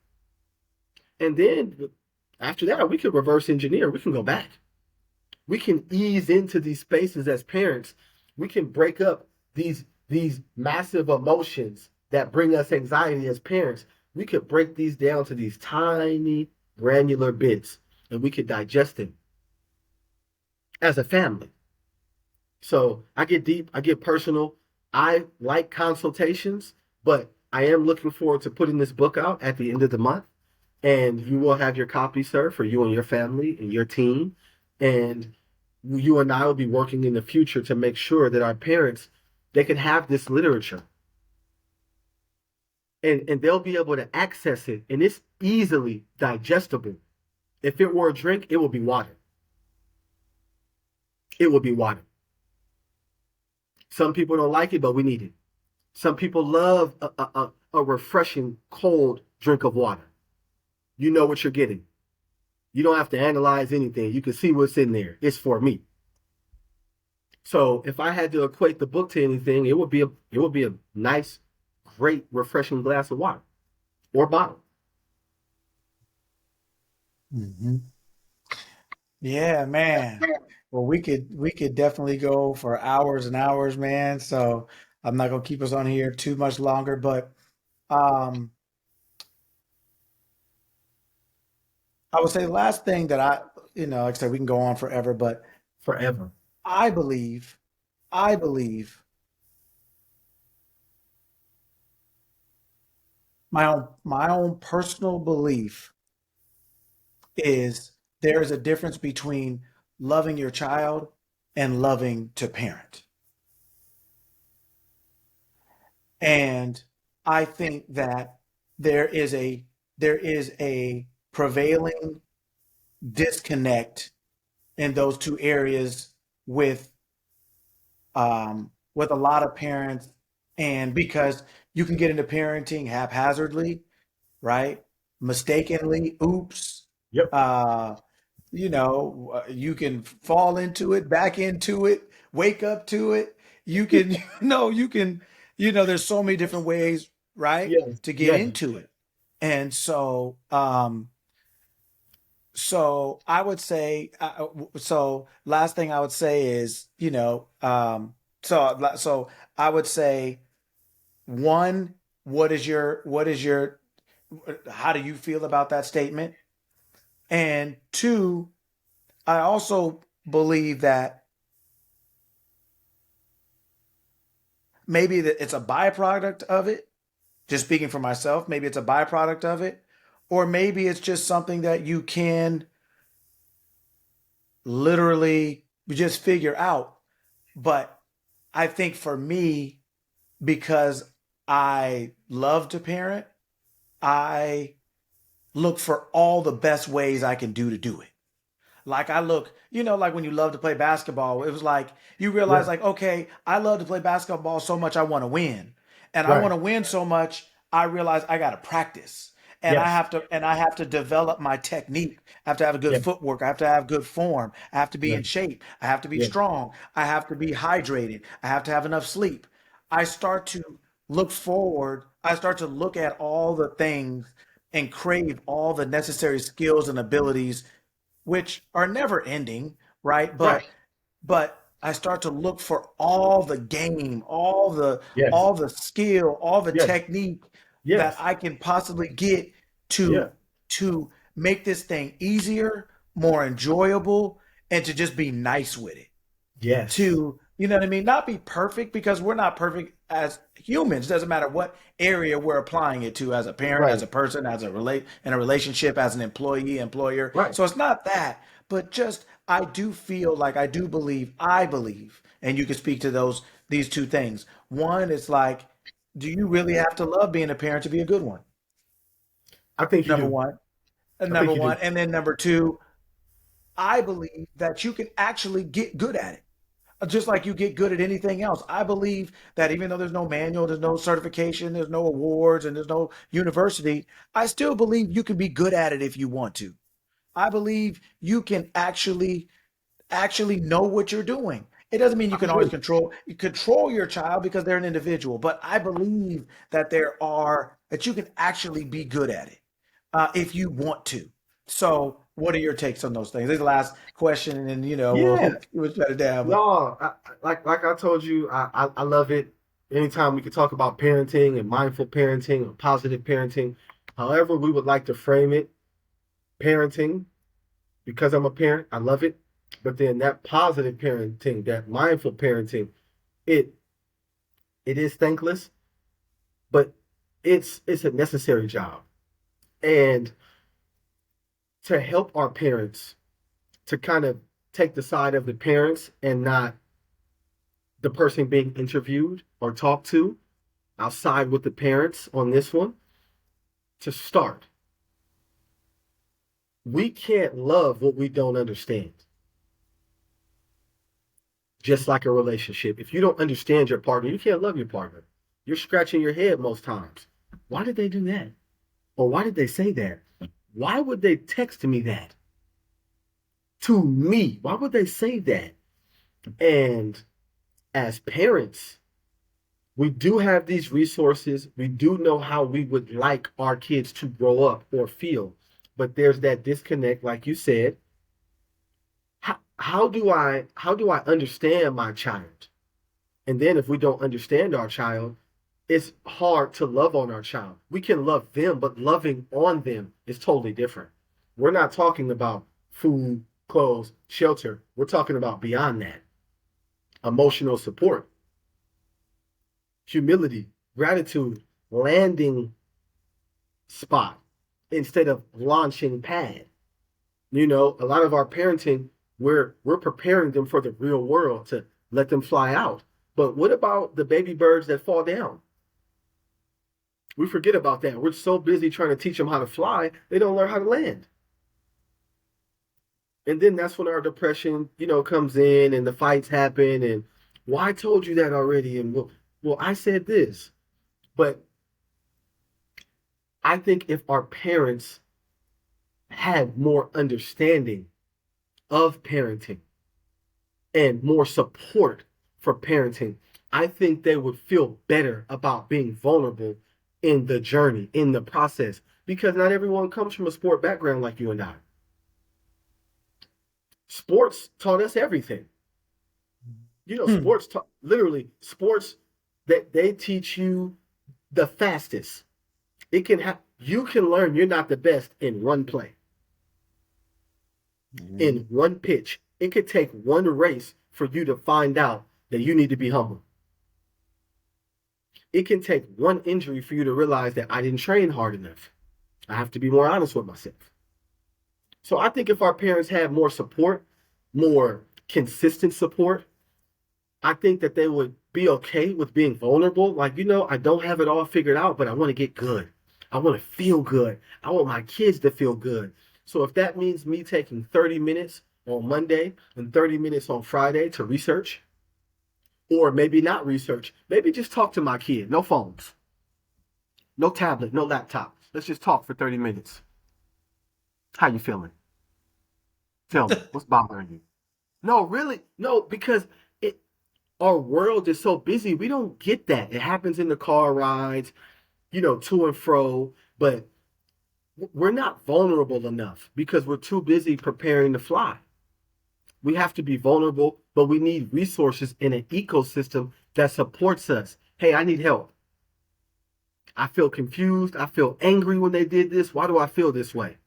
And then after that, we can reverse engineer. We can go back. We can ease into these spaces as parents. We can break up these massive emotions that bring us anxiety as parents. We could break these down to these tiny granular bits and we could digest them as a family. So I get deep, I get personal. I like consultations, but I am looking forward to putting this book out at the end of the month. And you will have your copy, sir, for you and your family and your team. And you and I will be working in the future to make sure that our parents, they can have this literature. And they'll be able to access it. And it's easily digestible. If it were a drink, it would be water. It would be water. Some people don't like it, but we need it. Some people love a refreshing, cold drink of water. You know what you're getting. You don't have to analyze anything. You can see what's in there. It's for me. So if I had to equate the book to anything, it would be a nice, great, refreshing glass of water or bottle. Hmm. Yeah, man. Well, we could definitely go for hours and hours, man. So I'm not gonna keep us on here too much longer, but um, I would say the last thing that like I said, we can go on forever, but Forever. I believe, I believe my own personal belief is there is a difference between loving your child and loving to parent. And I think that there is a there is a prevailing disconnect in those two areas with with a lot of parents, and because you can get into parenting haphazardly, right? Mistakenly, oops. Yep. Uh, you can fall into it, back into it, wake up to it. You can, there's so many different ways, right, Yes. to get Yes. into it. And so, So I would say, so last thing I would say is, so I would say one, what is your, how do you feel about that statement? And two, I also believe that maybe that it's a byproduct of it. Just speaking for myself, maybe it's a byproduct of it, or maybe it's just something that you can literally just figure out. But I think for me, because I love to parent, I look for all the best ways I can do to do it. Like I look, like when you love to play basketball, it was like you realize, Yeah. like, okay, I love to play basketball so much I want to win. And I want Right. to win so much, I realize I gotta practice. Yes. And I have to develop my technique. I have to have a good Yeah. footwork. I have to have good form. I have to be Yeah. in shape. I have to be Yeah. strong. I have to be hydrated. I have to have enough sleep. I start to look forward. I start to look at all the things and crave all the necessary skills and abilities which are never ending, right? Right. But I start to look for all the game, Yes. all the skill, all the Yes. technique that Yes. I can possibly get Yeah. to to make this thing easier, more enjoyable, and to just be nice with it, Yes. to, you know what I mean? Not be perfect because we're not perfect as humans. Doesn't matter what area we're applying it to, as a parent, as Right. a person, as a relate in a relationship, as an employee, employer. Right. So it's not that, but just I do feel like I believe, and you can speak to these two things. One is like, do you really have to love being a parent to be a good one? I think you Number do. one. I Number think you one. do. And then number two, I believe that you can actually get good at it just like you get good at anything else. I believe that even though there's no manual, there's no certification, there's no awards, and there's no university, I still believe you can be good at it if you want to. I believe you can actually know what you're doing. It doesn't mean you I can always agree. control your child because they're an individual, but I believe that that you can actually be good at it if you want to. So, what are your takes on those things? This is the last question, and then Yeah. we'll shut it down. But No, like I told you, I love it. Anytime we can talk about parenting and mindful parenting or positive parenting, however we would like to frame it, parenting, because I'm a parent, I love it. But then that positive parenting, that mindful parenting, it it is thankless, but it's a necessary job. And to help our parents to kind of take the side of the parents and not the person being interviewed or talked to, I'll side with the parents on this one. To start, we can't love what we don't understand. Just like a relationship. If you don't understand your partner, you can't love your partner. You're scratching your head most times. Why did they do that? Or why did they say that? Why would they text me that? To me, why would they say that? And as parents, we do have these resources. We do know how we would like our kids to grow up or feel. But there's that disconnect, like you said. How do I understand my child? And then if we don't understand our child, it's hard to love on our child. We can love them, but loving on them is totally different. We're not talking about food, clothes, shelter. We're talking about beyond that. Emotional support, humility, gratitude, landing spot instead of launching pad. A lot of our parenting, we're preparing them for the real world to let them fly out. But what about the baby birds that fall down? We forget about that. We're so busy trying to teach them how to fly, they don't learn how to land. And then that's when our depression, comes in and the fights happen. And well, I told you that already. And well, I said this. But I think if our parents had more understanding of parenting and more support for parenting, I think they would feel better about being vulnerable in the journey, in the process, because not everyone comes from a sport background like you and I. Sports taught us everything. You know, Hmm. literally sports that they teach you the fastest. It can have you can learn you're not the best in one play, in one pitch. It could take one race for you to find out that you need to be humble. It can take one injury for you to realize that I didn't train hard enough. I have to be more honest with myself. So I think if our parents had more support, more consistent support, I think that they would be okay with being vulnerable. Like, I don't have it all figured out, but I want to get good. I want to feel good. I want my kids to feel good. So if that means me taking 30 minutes on Monday and 30 minutes on Friday to research, or maybe not research, maybe just talk to my kid. No phones, no tablet, no laptop. Let's just talk for 30 minutes. How you feeling? Tell me, what's bothering you? No, really, no, because it our world is so busy, we don't get that. It happens in the car rides, to and fro, but we're not vulnerable enough because we're too busy preparing to fly. We have to be vulnerable, but we need resources in an ecosystem that supports us. Hey, I need help. I feel confused. I feel angry when they did this. Why do I feel this way?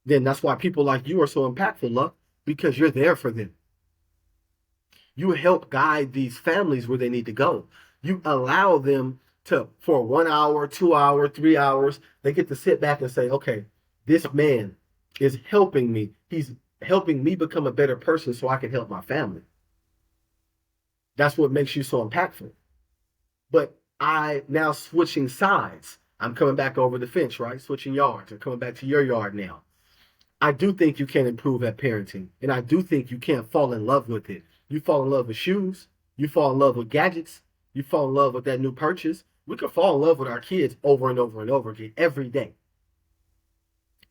Then that's why people like you are so impactful, Luck, because you're there for them. You help guide these families where they need to go. You allow them to, for 1 hour, 2 hour, 3 hours, they get to sit back and say, okay, this man is helping me. He's helping me become a better person so I can help my family. That's what makes you so impactful. But I now switching sides. I'm coming back over the fence, right? Switching yards. I'm coming back to your yard now. I do think you can improve at parenting, and I do think you can't fall in love with it. You fall in love with shoes, you fall in love with gadgets, you fall in love with that new purchase. We can fall in love with our kids over and over and over again every day,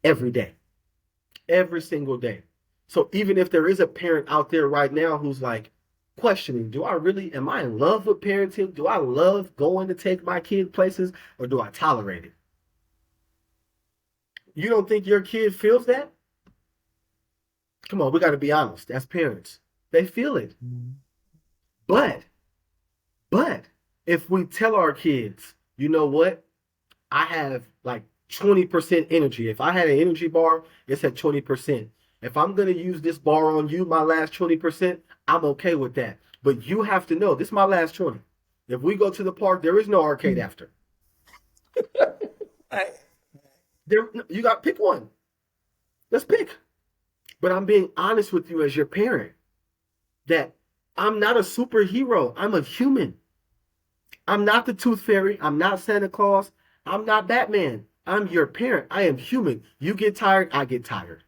every single day. So even if there is a parent out there right now who's like questioning, am I in love with parenting? Do I love going to take my kid places, or do I tolerate it? You don't think your kid feels that? Come on, we got to be honest. As parents, they feel it. But, but if we tell our kids, you know what? I have like 20% energy. If I had an energy bar, it's at 20%. If I'm going to use this bar on you, my last 20%, I'm okay with that. But you have to know, this is my last 20. If we go to the park, there is no arcade after. There, you got to pick one. Let's pick. But I'm being honest with you as your parent that I'm not a superhero. I'm a human. I'm not the Tooth Fairy. I'm not Santa Claus. I'm not Batman. I'm your parent. I am human. You get tired, I get tired.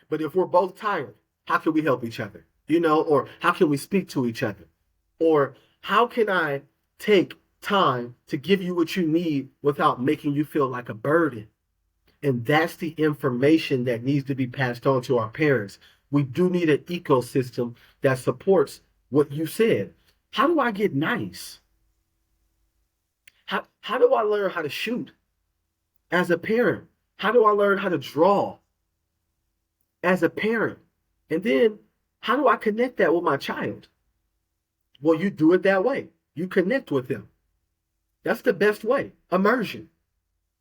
But if we're both tired, how can we help each other? Or how can we speak to each other? Or how can I take time to give you what you need without making you feel like a burden? And that's the information that needs to be passed on to our parents. We do need an ecosystem that supports what you said. How do I get nice? How do I learn how to shoot as a parent? How do I learn how to draw as a parent? And then how do I connect that with my child? Well, you do it that way. You connect with them. That's the best way. Immersion.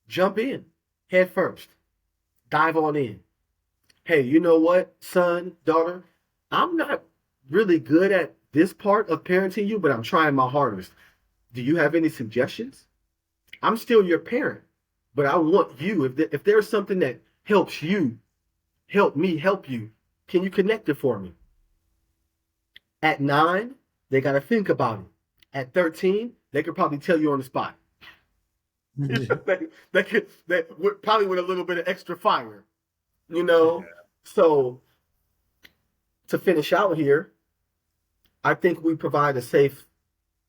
Jump in head first. Dive on in. Hey, you know what, son, daughter? I'm not really good at this part of parenting you, but I'm trying my hardest. Do you have any suggestions? I'm still your parent, but I want you, if there's something that helps you, help me help you, can you connect it for me? At 9, they got to think about it. At 13, they could probably tell you on the spot. Probably with a little bit of extra fire, you know? So to finish out here, I think we provide a safe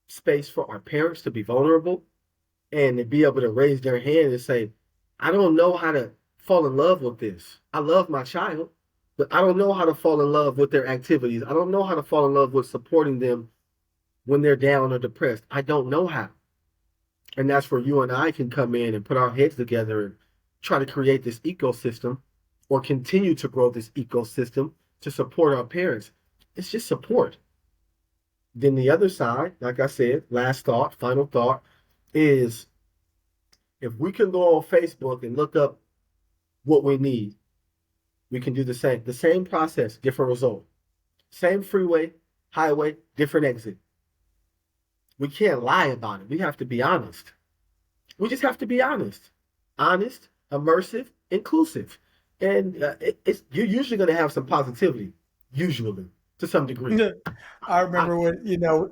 space for our parents to be vulnerable and to be able to raise their hand and say, I don't know how to fall in love with this. I love my child, but I don't know how to fall in love with their activities. I don't know how to fall in love with supporting them when they're down or depressed. I don't know how. And that's where you and I can come in and put our heads together and try to create this ecosystem or continue to grow this ecosystem to support our parents. It's just support. Then the other side, like I said, last thought, final thought, is if we can go on Facebook and look up what we need, we can do the same. The same process, different result. Same freeway, highway, different exit. We can't lie about it. We have to be honest. We just have to be honest. Honest, immersive, inclusive. And you're usually going to have some positivity, usually, to some degree. I I, remember when,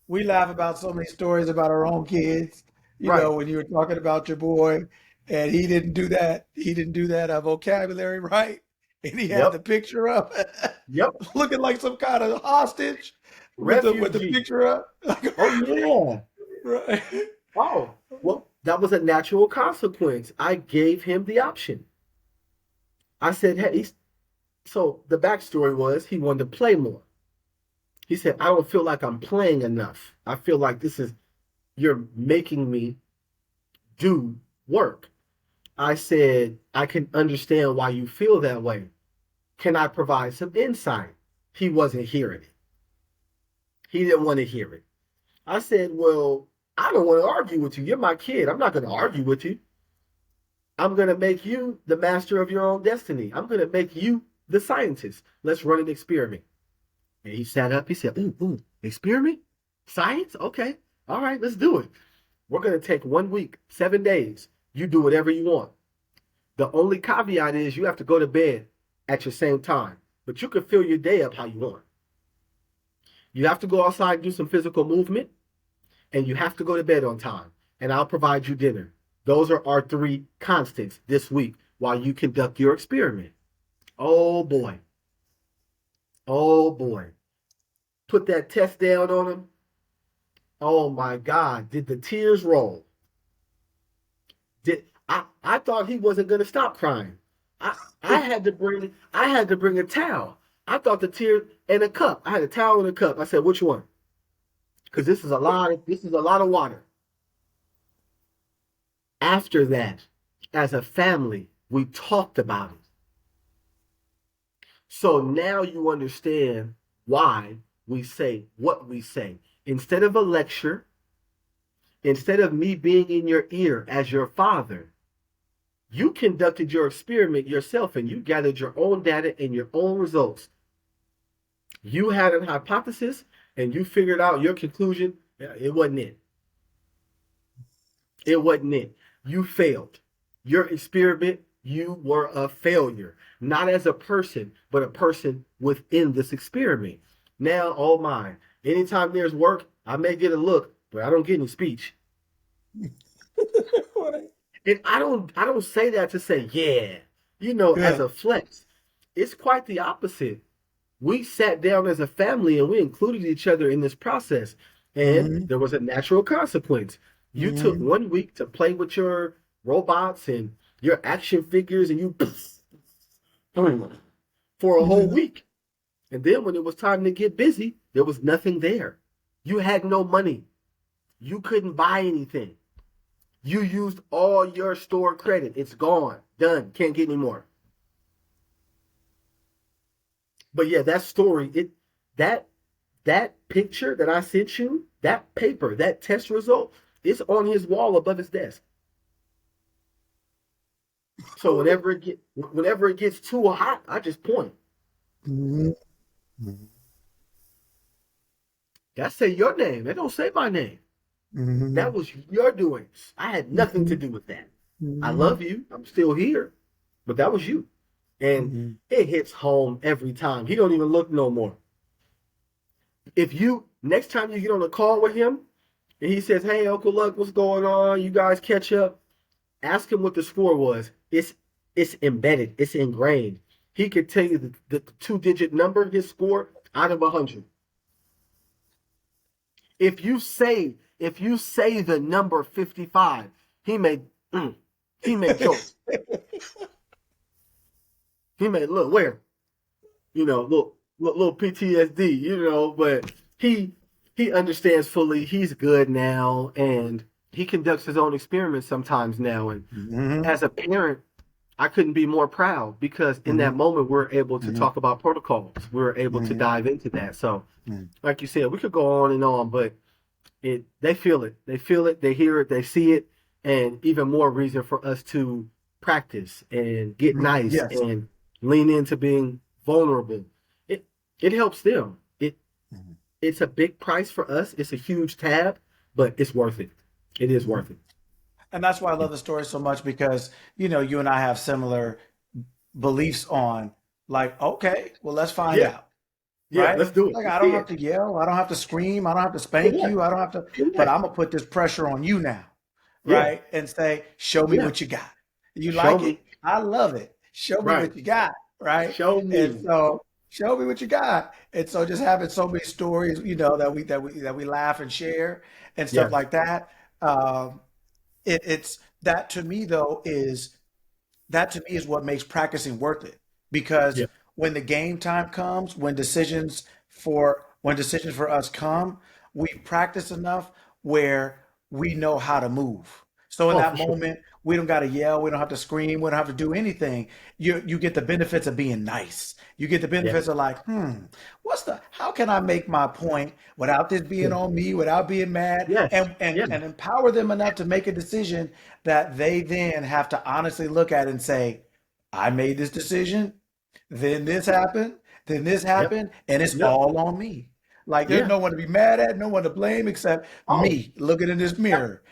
we laugh about so many stories about our own kids, right. when you were talking about your boy and he didn't do that vocabulary right. And he had the Yep. picture up Yep. looking like some kind of hostage with the Refugee. picture up. Oh, yeah. Right. Oh, well, that was a natural consequence. I gave him the option. I said, hey, so the backstory was he wanted to play more. He said, I don't feel like I'm playing enough. I feel like you're making me do work. I said, I can understand why you feel that way. Can I provide some insight? He wasn't hearing it. He didn't want to hear it. I said, well, I don't want to argue with you. You're my kid. I'm not going to argue with you. I'm going to make you the master of your own destiny. I'm going to make you the scientist. Let's run an experiment. And he sat up. He said, ooh, experiment? Science? Okay. All right, let's do it. We're going to take 1 week, 7 days. You do whatever you want. The only caveat is you have to go to bed at your same time, but you can fill your day up how you want. You have to go outside and do some physical movement, and you have to go to bed on time, and I'll provide you dinner. Those are our 3 constants this week while you conduct your experiment. Oh boy. Oh boy. Put that test down on him. Oh my God. Did the tears roll? I thought he wasn't gonna stop crying. I had to bring a towel. I thought the tears and a cup. I had a towel and a cup. I said, which one? Because this is a lot of water. After that, as a family, we talked about it. So now you understand why we say what we say. Instead of a lecture, instead of me being in your ear as your father, you conducted your experiment yourself and you gathered your own data and your own results. You had a hypothesis and you figured out your conclusion. It wasn't it. It wasn't it. You failed. Your experiment, you were a failure. Not as a person, but a person within this experiment. Now, oh my, anytime there's work, I may get a look, but I don't get any speech. And I don't say that to say, yeah, as Yeah. a flex. It's quite the opposite. We sat down as a family and we included each other in this process. And Hmm. there was a natural consequence. You took Hmm. 1 week to play with your robots and your action figures and you for a whole week. And then when it was time to get busy, there was nothing there. You had no money. You couldn't buy anything. You used all your store credit. It's gone. Done. Can't get any more. But yeah, that story, that that picture that I sent you, that paper, that test result, it's on his wall above his desk. So whenever it gets too hot, I just point. Hmm. That say your name. They don't say my name. That Hmm. was your doings. I had nothing to do with that. I Hmm. love you. I'm still here. But that was you. And Hmm. it hits home every time. He don't even look no more. If you next time you get on a call with him and he says, "Hey, Uncle Luck, what's going on? You guys catch up." Ask him what the score was. It's embedded. It's ingrained. He could tell you the 2-digit number, his score out of 100. If you say the number 55, he may he may choke. He may look where little PTSD, but he understands fully. He's good now, and he conducts his own experiments sometimes now. And Hmm. as a parent, I couldn't be more proud because in that Mm-hmm. moment we're able to Mm-hmm. talk about protocols. We're able to Mm-hmm. dive into that. So, Mm-hmm. like you said, we could go on and on, but they feel it. They feel it, they hear it, they see it, and even more reason for us to practice and get nice Yes. and lean into being vulnerable. It it helps them. Mm-hmm. It's a big price for us. It's a huge tab, but it's worth it. It is Mm-hmm. worth it. And that's why I love the story so much because, you and I have similar beliefs on, like, okay, well, let's find Yeah, out, yeah. right? Let's do it. Like, Let's I see don't have it. to yell, I don't have to scream, I don't have to spank Correct. you, I don't have to, but Correct. I'm gonna put this pressure on you now, Yeah, right? And say, show me yeah. what you got. You Show like it? me. I love it. Show me Right. what you got, right? Show And me. so show me what you got. And so just having so many stories, that we laugh and share and stuff Yes. like that. It's that to me though is that to me is what makes practicing worth it because Yeah. when the game time comes, when decisions for us come, we practice enough where we know how to move. So in Oh, that for sure. moment, we don't got to yell, we don't have to scream, we don't have to do anything. You get the benefits of being nice. You get the Yeah. benefits of like, how can I make my point without this being Yeah. on me, without being mad, Yes. and and Yeah. and empower them enough to make a decision that they then have to honestly look at and say, I made this decision, then this happened, then this Yep. happened, and it's Yep. all on me. Like there's Yeah. no one to be mad at, no one to blame except Oh, me looking in this that, mirror,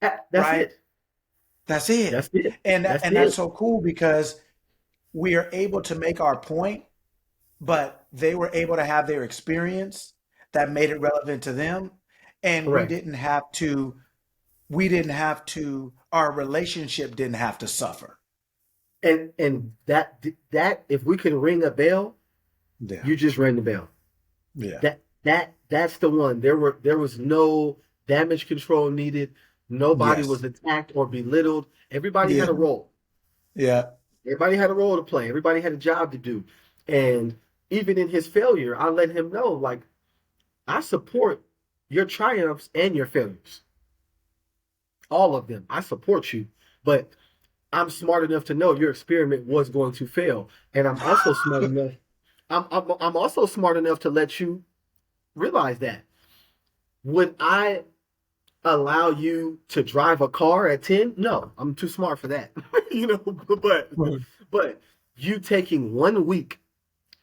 that's right? it. That's it. That's it. And that, That's and that's it. so cool because we are able to make our point, but they were able to have their experience that made it relevant to them, and we Correct. didn't have to our relationship didn't have to suffer. And that if we can ring a bell, Yeah. you just rang the bell. Yeah. That's the one. There was no damage control needed. Nobody was Yes. attacked or belittled. Everybody Yeah. had a role. Yeah. Everybody had a role to play. Everybody had a job to do. And even in his failure, I let him know, like, I support your triumphs and your failures. All of them. I support you. But I'm smart enough to know your experiment was going to fail. And I'm also smart enough. I'm also smart enough to let you realize that. Would I allow you to drive a car at 10? No, I'm too smart for that. you know, but but you taking 1 week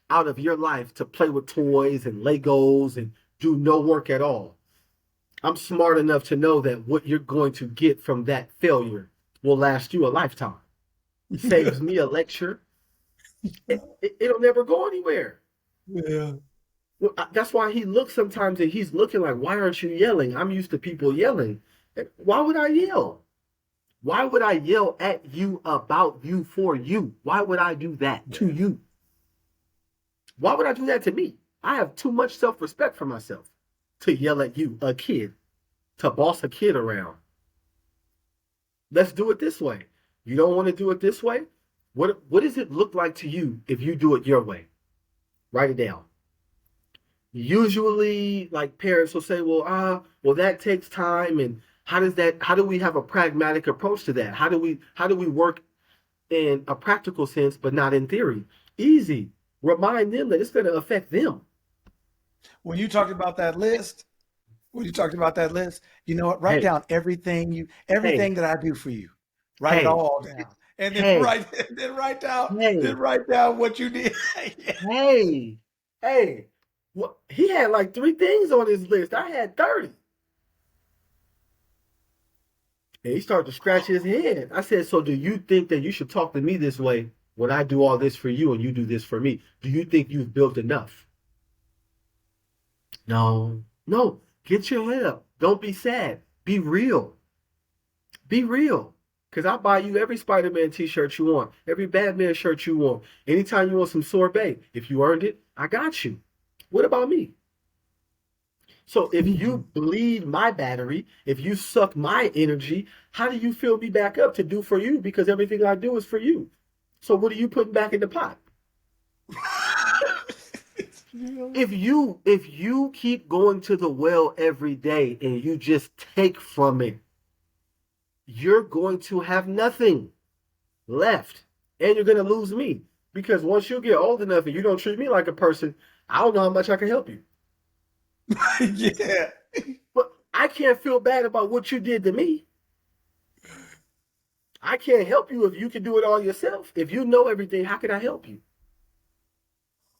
out of your life to play with toys and Legos and do no work at all. I'm smart enough to know that what you're going to get from that failure will last you a lifetime. It saves me a lecture. It'll never go anywhere. Yeah. Well, that's why he looks sometimes and he's looking like, why aren't you yelling? I'm used to people yelling. Why would I yell? Why would I yell at you about you for you? Why would I do that to Yeah. you? Why would I do that to me? I have too much self respect for myself to yell at you, a kid, to boss a kid around. Let's do it this way. You don't want to do it this way? What does it look like to you if you do it your way? Write it down. Usually, like parents will say, well, that takes time, and how do we have a pragmatic approach to that? How do we work in a practical sense, but not in theory? Easy. Remind them that it's going to affect them. When you talked about that list, when you talked about that list, you know what? Write Hey, down hey, everything that I do for you. Write it hey, all down, and then hey, write then write down then hey, write down what you did. Yeah. hey, hey. What he had like three things on his list. I had 30. And he started to scratch his head. I said, so do you think that you should talk to me this way when I do all this for you and you do this for me? Do you think you've built enough? No, no. Get your head up. Don't be sad. Be real. Be real. Because I'll buy you every Spider Man t shirt you want, every Batman shirt you want. Anytime you want some sorbet, if you earned it, I got you. What about me? So if you bleed my battery, if you suck my energy, how do you fill me back up to do for you? Because everything I do is for you. So what are you putting back in the pot? If you keep going to the well every day and you just take from it, you're going to have nothing left. and you're gonna lose me because once you get old enough and you don't treat me like a person, I don't know how much I can help you. Yeah. But I can't feel bad about what you did to me. I can't help you if you can do it all yourself. If you know everything, how can I help you?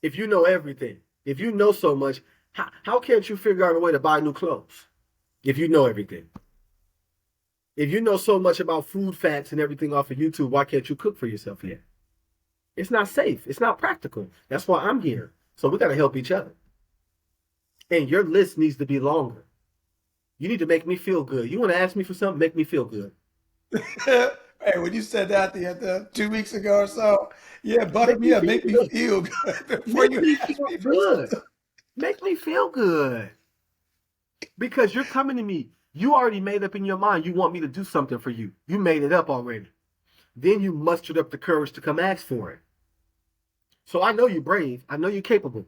If you know everything, if you know so much, how can't you figure out a way to buy new clothes? If you know everything. If you know so much about food facts and everything off of YouTube, why can't you cook for yourself yet? It's not safe. It's not practical. That's why I'm here. So we got to help each other. And your list needs to be longer. You need to make me feel good. You want to ask me for something? Make me feel good. Hey, when you said that the 2 weeks ago or so, yeah, butter Make me me up, feel make me good. feel good before Make you me ask feel me for good. something. Make me feel good. Because you're coming to me. You already made up in your mind you want me to do something for you. You made it up already. Then you mustered up the courage to come ask for it. So I know you're brave. I know you're capable.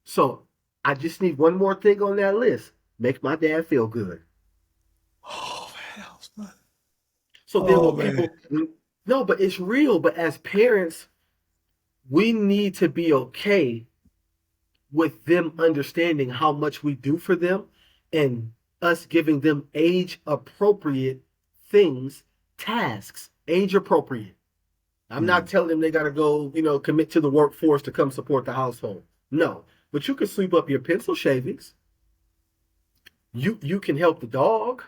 So I just need one more thing on that list. Make my dad feel good. Oh man, that was fun. So then Oh when man. people, no, but it's real. But as parents, we need to be okay with them understanding how much we do for them and us giving them age appropriate things, tasks, age appropriate. I'm not Mm. telling them they got to go, commit to the workforce to come support the household. No, but you can sweep up your pencil shavings. You can help the dog.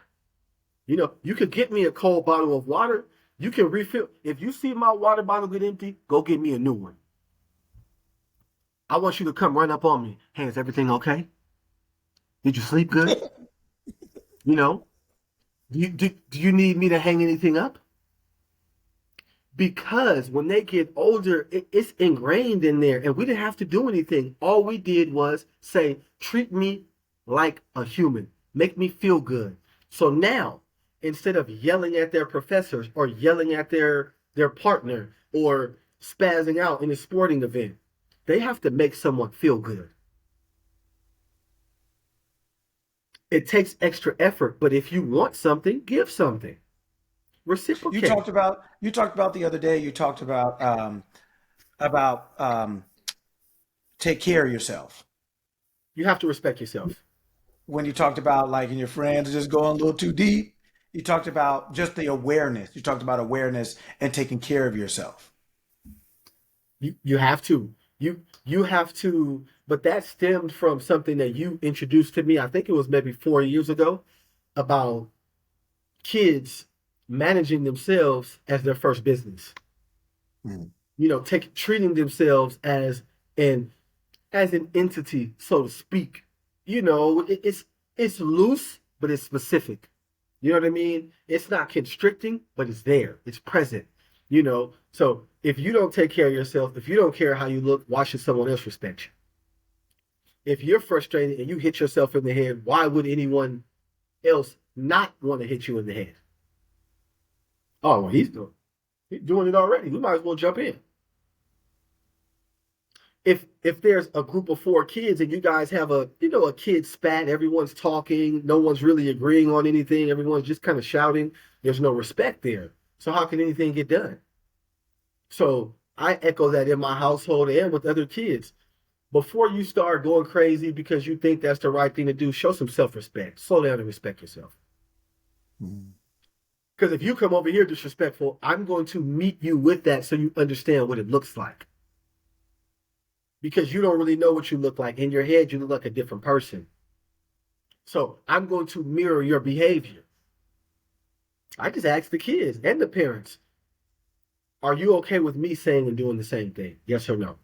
You could get me a cold bottle of water. You can refill. If you see my water bottle get empty, go get me a new one. I want you to come run up on me. Hey, is everything okay? Did you sleep good? You know, do you need me to hang anything up? Because when they get older, it's ingrained in there, and we didn't have to do anything. All we did was say, treat me like a human, make me feel good. So now, instead of yelling at their professors or yelling at their partner or spazzing out in a sporting event, they have to make someone feel good. It takes extra effort, but if you want something, give something. Reciprocate. You talked about the other day, you talked about take care of yourself. You have to respect yourself. When you talked about like in your friends just going a little too deep, you talked about just the awareness. You talked about awareness and taking care of yourself. You have to. You have to, but that stemmed from something that you introduced to me. I think it was maybe 4 years ago about kids managing themselves as their first business. Mm. Treating themselves an as an entity, so to speak. It's loose, but it's specific. You know what I mean? It's not constricting, but it's there. It's present. So if you don't take care of yourself, if you don't care how you look, why should someone else respect you? If you're frustrated and you hit yourself in the head, why would anyone else not want to hit you in the head? Oh, well, he's doing it already. We might as well jump in. If there's a group of 4 kids and you guys have a kid spat, everyone's talking, no one's really agreeing on anything, everyone's just kind of shouting, there's no respect there. So how can anything get done? So I echo that in my household and with other kids. Before you start going crazy because you think that's the right thing to do, show some self-respect. Slow down and respect yourself. Mm. Because if you come over here disrespectful, I'm going to meet you with that so you understand what it looks like. Because you don't really know what you look like. In your head, you look like a different person. So I'm going to mirror your behavior. I just ask the kids and the parents, are you okay with me saying and doing the same thing? Yes or no?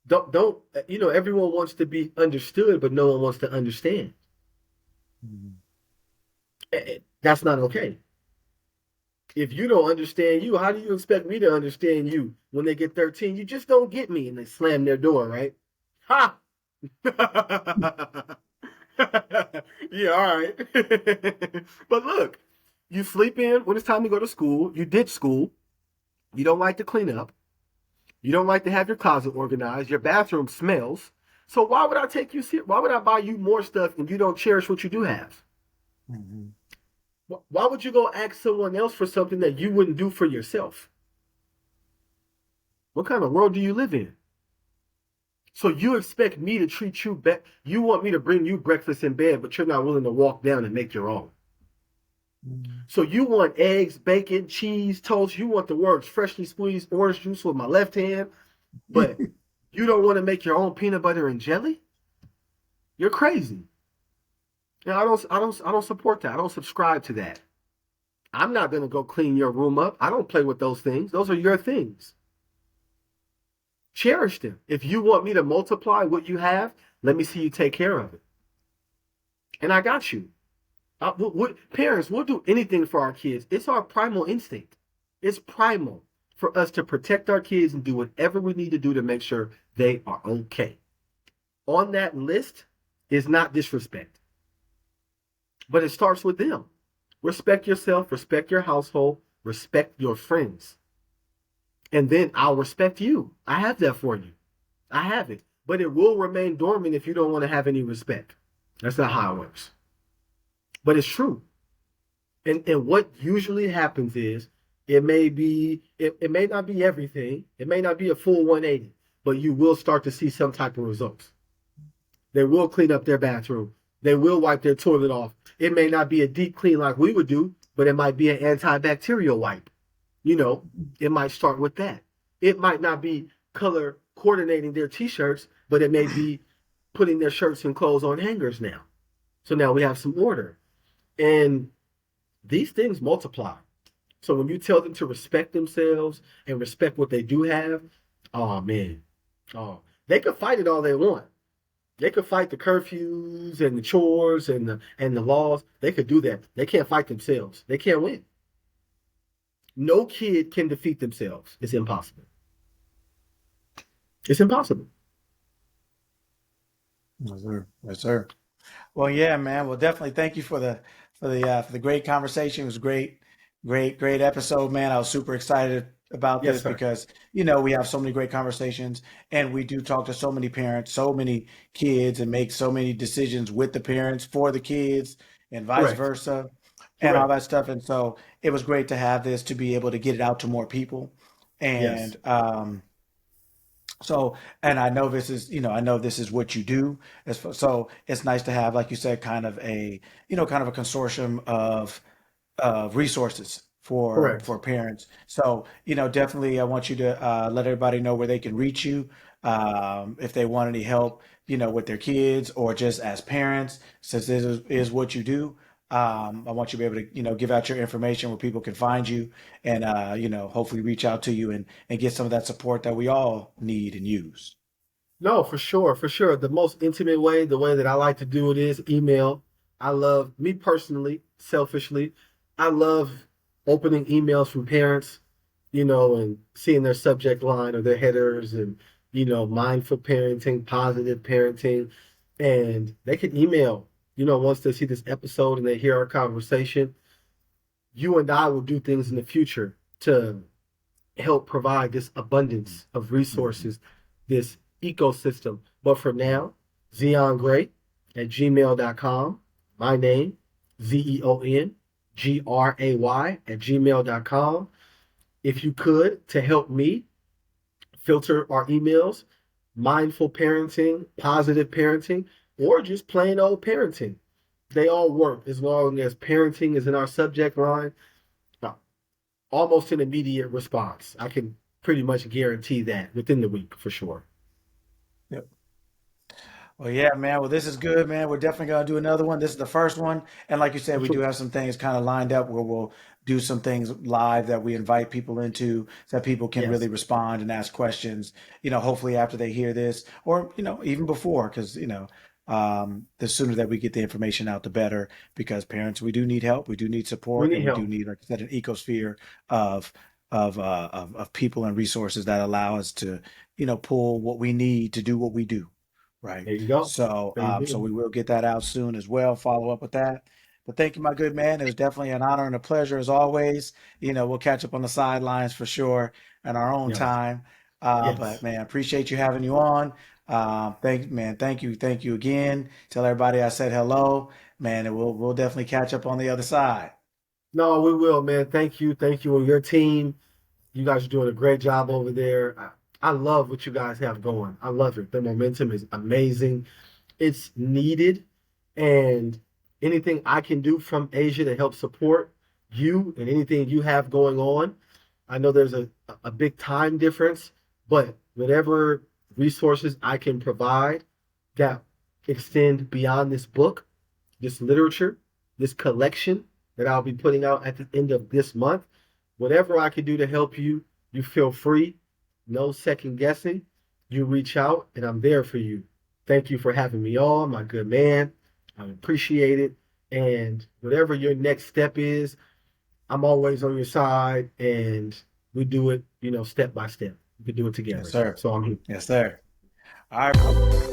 Don't everyone wants to be understood, but no one wants to understand. Mm. That's not okay. If you don't understand you, how do you expect me to understand you? When they get 13, you just don't get me, and they slam their door, right? Ha! Yeah, all right. But look, you sleep in when it's time to go to school. You ditch school. You don't like to clean up. You don't like to have your closet organized. Your bathroom smells. So why would I take you serious? Why would I buy you more stuff and you don't cherish what you do have? Mm-hmm. Why would you go ask someone else for something that you wouldn't do for yourself? What kind of world do you live in? So you expect me to treat you back? You want me to bring you breakfast in bed, but you're not willing to walk down and make your own. Mm. So you want eggs, bacon, cheese, toast. You want the words freshly squeezed orange juice with my left hand, but you don't want to make your own peanut butter and jelly? You're crazy. And I don't support that. I don't subscribe to that. I'm not gonna go clean your room up. I don't play with those things. Those are your things. Cherish them. If you want me to multiply what you have, let me see you take care of it. And I got you. Parents, we'll do anything for our kids. It's our primal instinct. It's primal for us to protect our kids and do whatever we need to do to make sure they are okay. On that list is not disrespect, but it starts with them. Respect yourself, respect your household, respect your friends. And then I'll respect you. I have that for you. I have it. But it will remain dormant if you don't want to have any respect. That's not how it works. But it's true. And what usually happens is it may not be everything. It may not be a full 180, but you will start to see some type of results. They will clean up their bathroom. They will wipe their toilet off. It may not be a deep clean like we would do, but it might be an antibacterial wipe. You know, it might start with that. It might not be color coordinating their t-shirts, but it may be putting their shirts and clothes on hangers now. So now we have some order. And these things multiply. So when you tell them to respect themselves and respect what they do have, oh man, oh, they could fight it all they want. They could fight the curfews and the chores and the laws. They could do that. They can't fight themselves. They can't win. No kid can defeat themselves. It's impossible. It's impossible. Yes, sir. Yes, sir. Well, yeah, man. Well, definitely thank you for the great conversation. It was great, great episode, man. I was super excited about Yes, this sir. because we have so many great conversations, and we do talk to so many parents, so many kids, and make so many decisions with the parents for the kids, and vice Correct. versa, and all Correct. that stuff. And so it was great to have this to be able to get it out to more people, Yes. and so, and I know this is, I know this is what you do. So it's nice to have, like you said, kind of a, kind of a consortium of resources Correct. for parents. So, definitely, I want you to let everybody know where they can reach you if they want any help, with their kids or just as parents, since is what you do. I want you to be able to, give out your information where people can find you and, hopefully reach out to you and get some of that support that we all need and use. No, for sure, for sure. The most intimate way, the way that I like to do it is email. I love me personally, selfishly. I love opening emails from parents, and seeing their subject line or their headers and, mindful parenting, positive parenting. And they can email, once they see this episode and they hear our conversation. You and I will do things in the future to help provide this abundance of Mhm. resources, this ecosystem. But for now, Zeon Gray at gmail.com. My name, ZeonGray at gmail.com. If you could, to help me filter our emails, mindful parenting, positive parenting, or just plain old parenting. They all work as long as parenting is in our subject line. uh, Almost an immediate response. I can pretty much guarantee that within the week for sure. Yep. Well, yeah, man. Well, this is good, man. We're definitely gonna do another one. This is the first one, and like you said, For we do sure. have some things kind of lined up where we'll do some things live that we invite people into, so that people can really Yes. respond and ask questions. Hopefully after they hear this, or even before, because the sooner that we get the information out, the better. Because parents, we do need help, we do need We support, need and we do help. need, like I said, an ecosphere of of people and resources that allow us to pull what we need to do what we do. Right. There you go. So, There you so go. we will get that out soon as well. Follow up with that. But thank you, my good man. It was definitely an honor and a pleasure as always. We'll catch up on the sidelines for sure in our own Yes. time. But Yes. man, appreciate you having you on. Thank you again. Tell everybody I said hello, man, and we'll definitely catch up on the other side. No, we will, man. Thank you and your team. You guys are doing a great job over there. I love what you guys have going. I love it. The momentum is amazing. It's needed, and anything I can do from Asia to help support you and anything you have going on. I know there's a big time difference, but whatever resources I can provide that extend beyond this book, this literature, this collection that I'll be putting out at the end of this month, whatever I can do to help you, you feel free. No second guessing. You reach out and I'm there for you. Thank you for having me on, my good man. I appreciate it. And whatever your next step is, I'm always on your side and we do it, step by step. We can do it Yes, together. sir. So I'm here. Yes, sir. All right.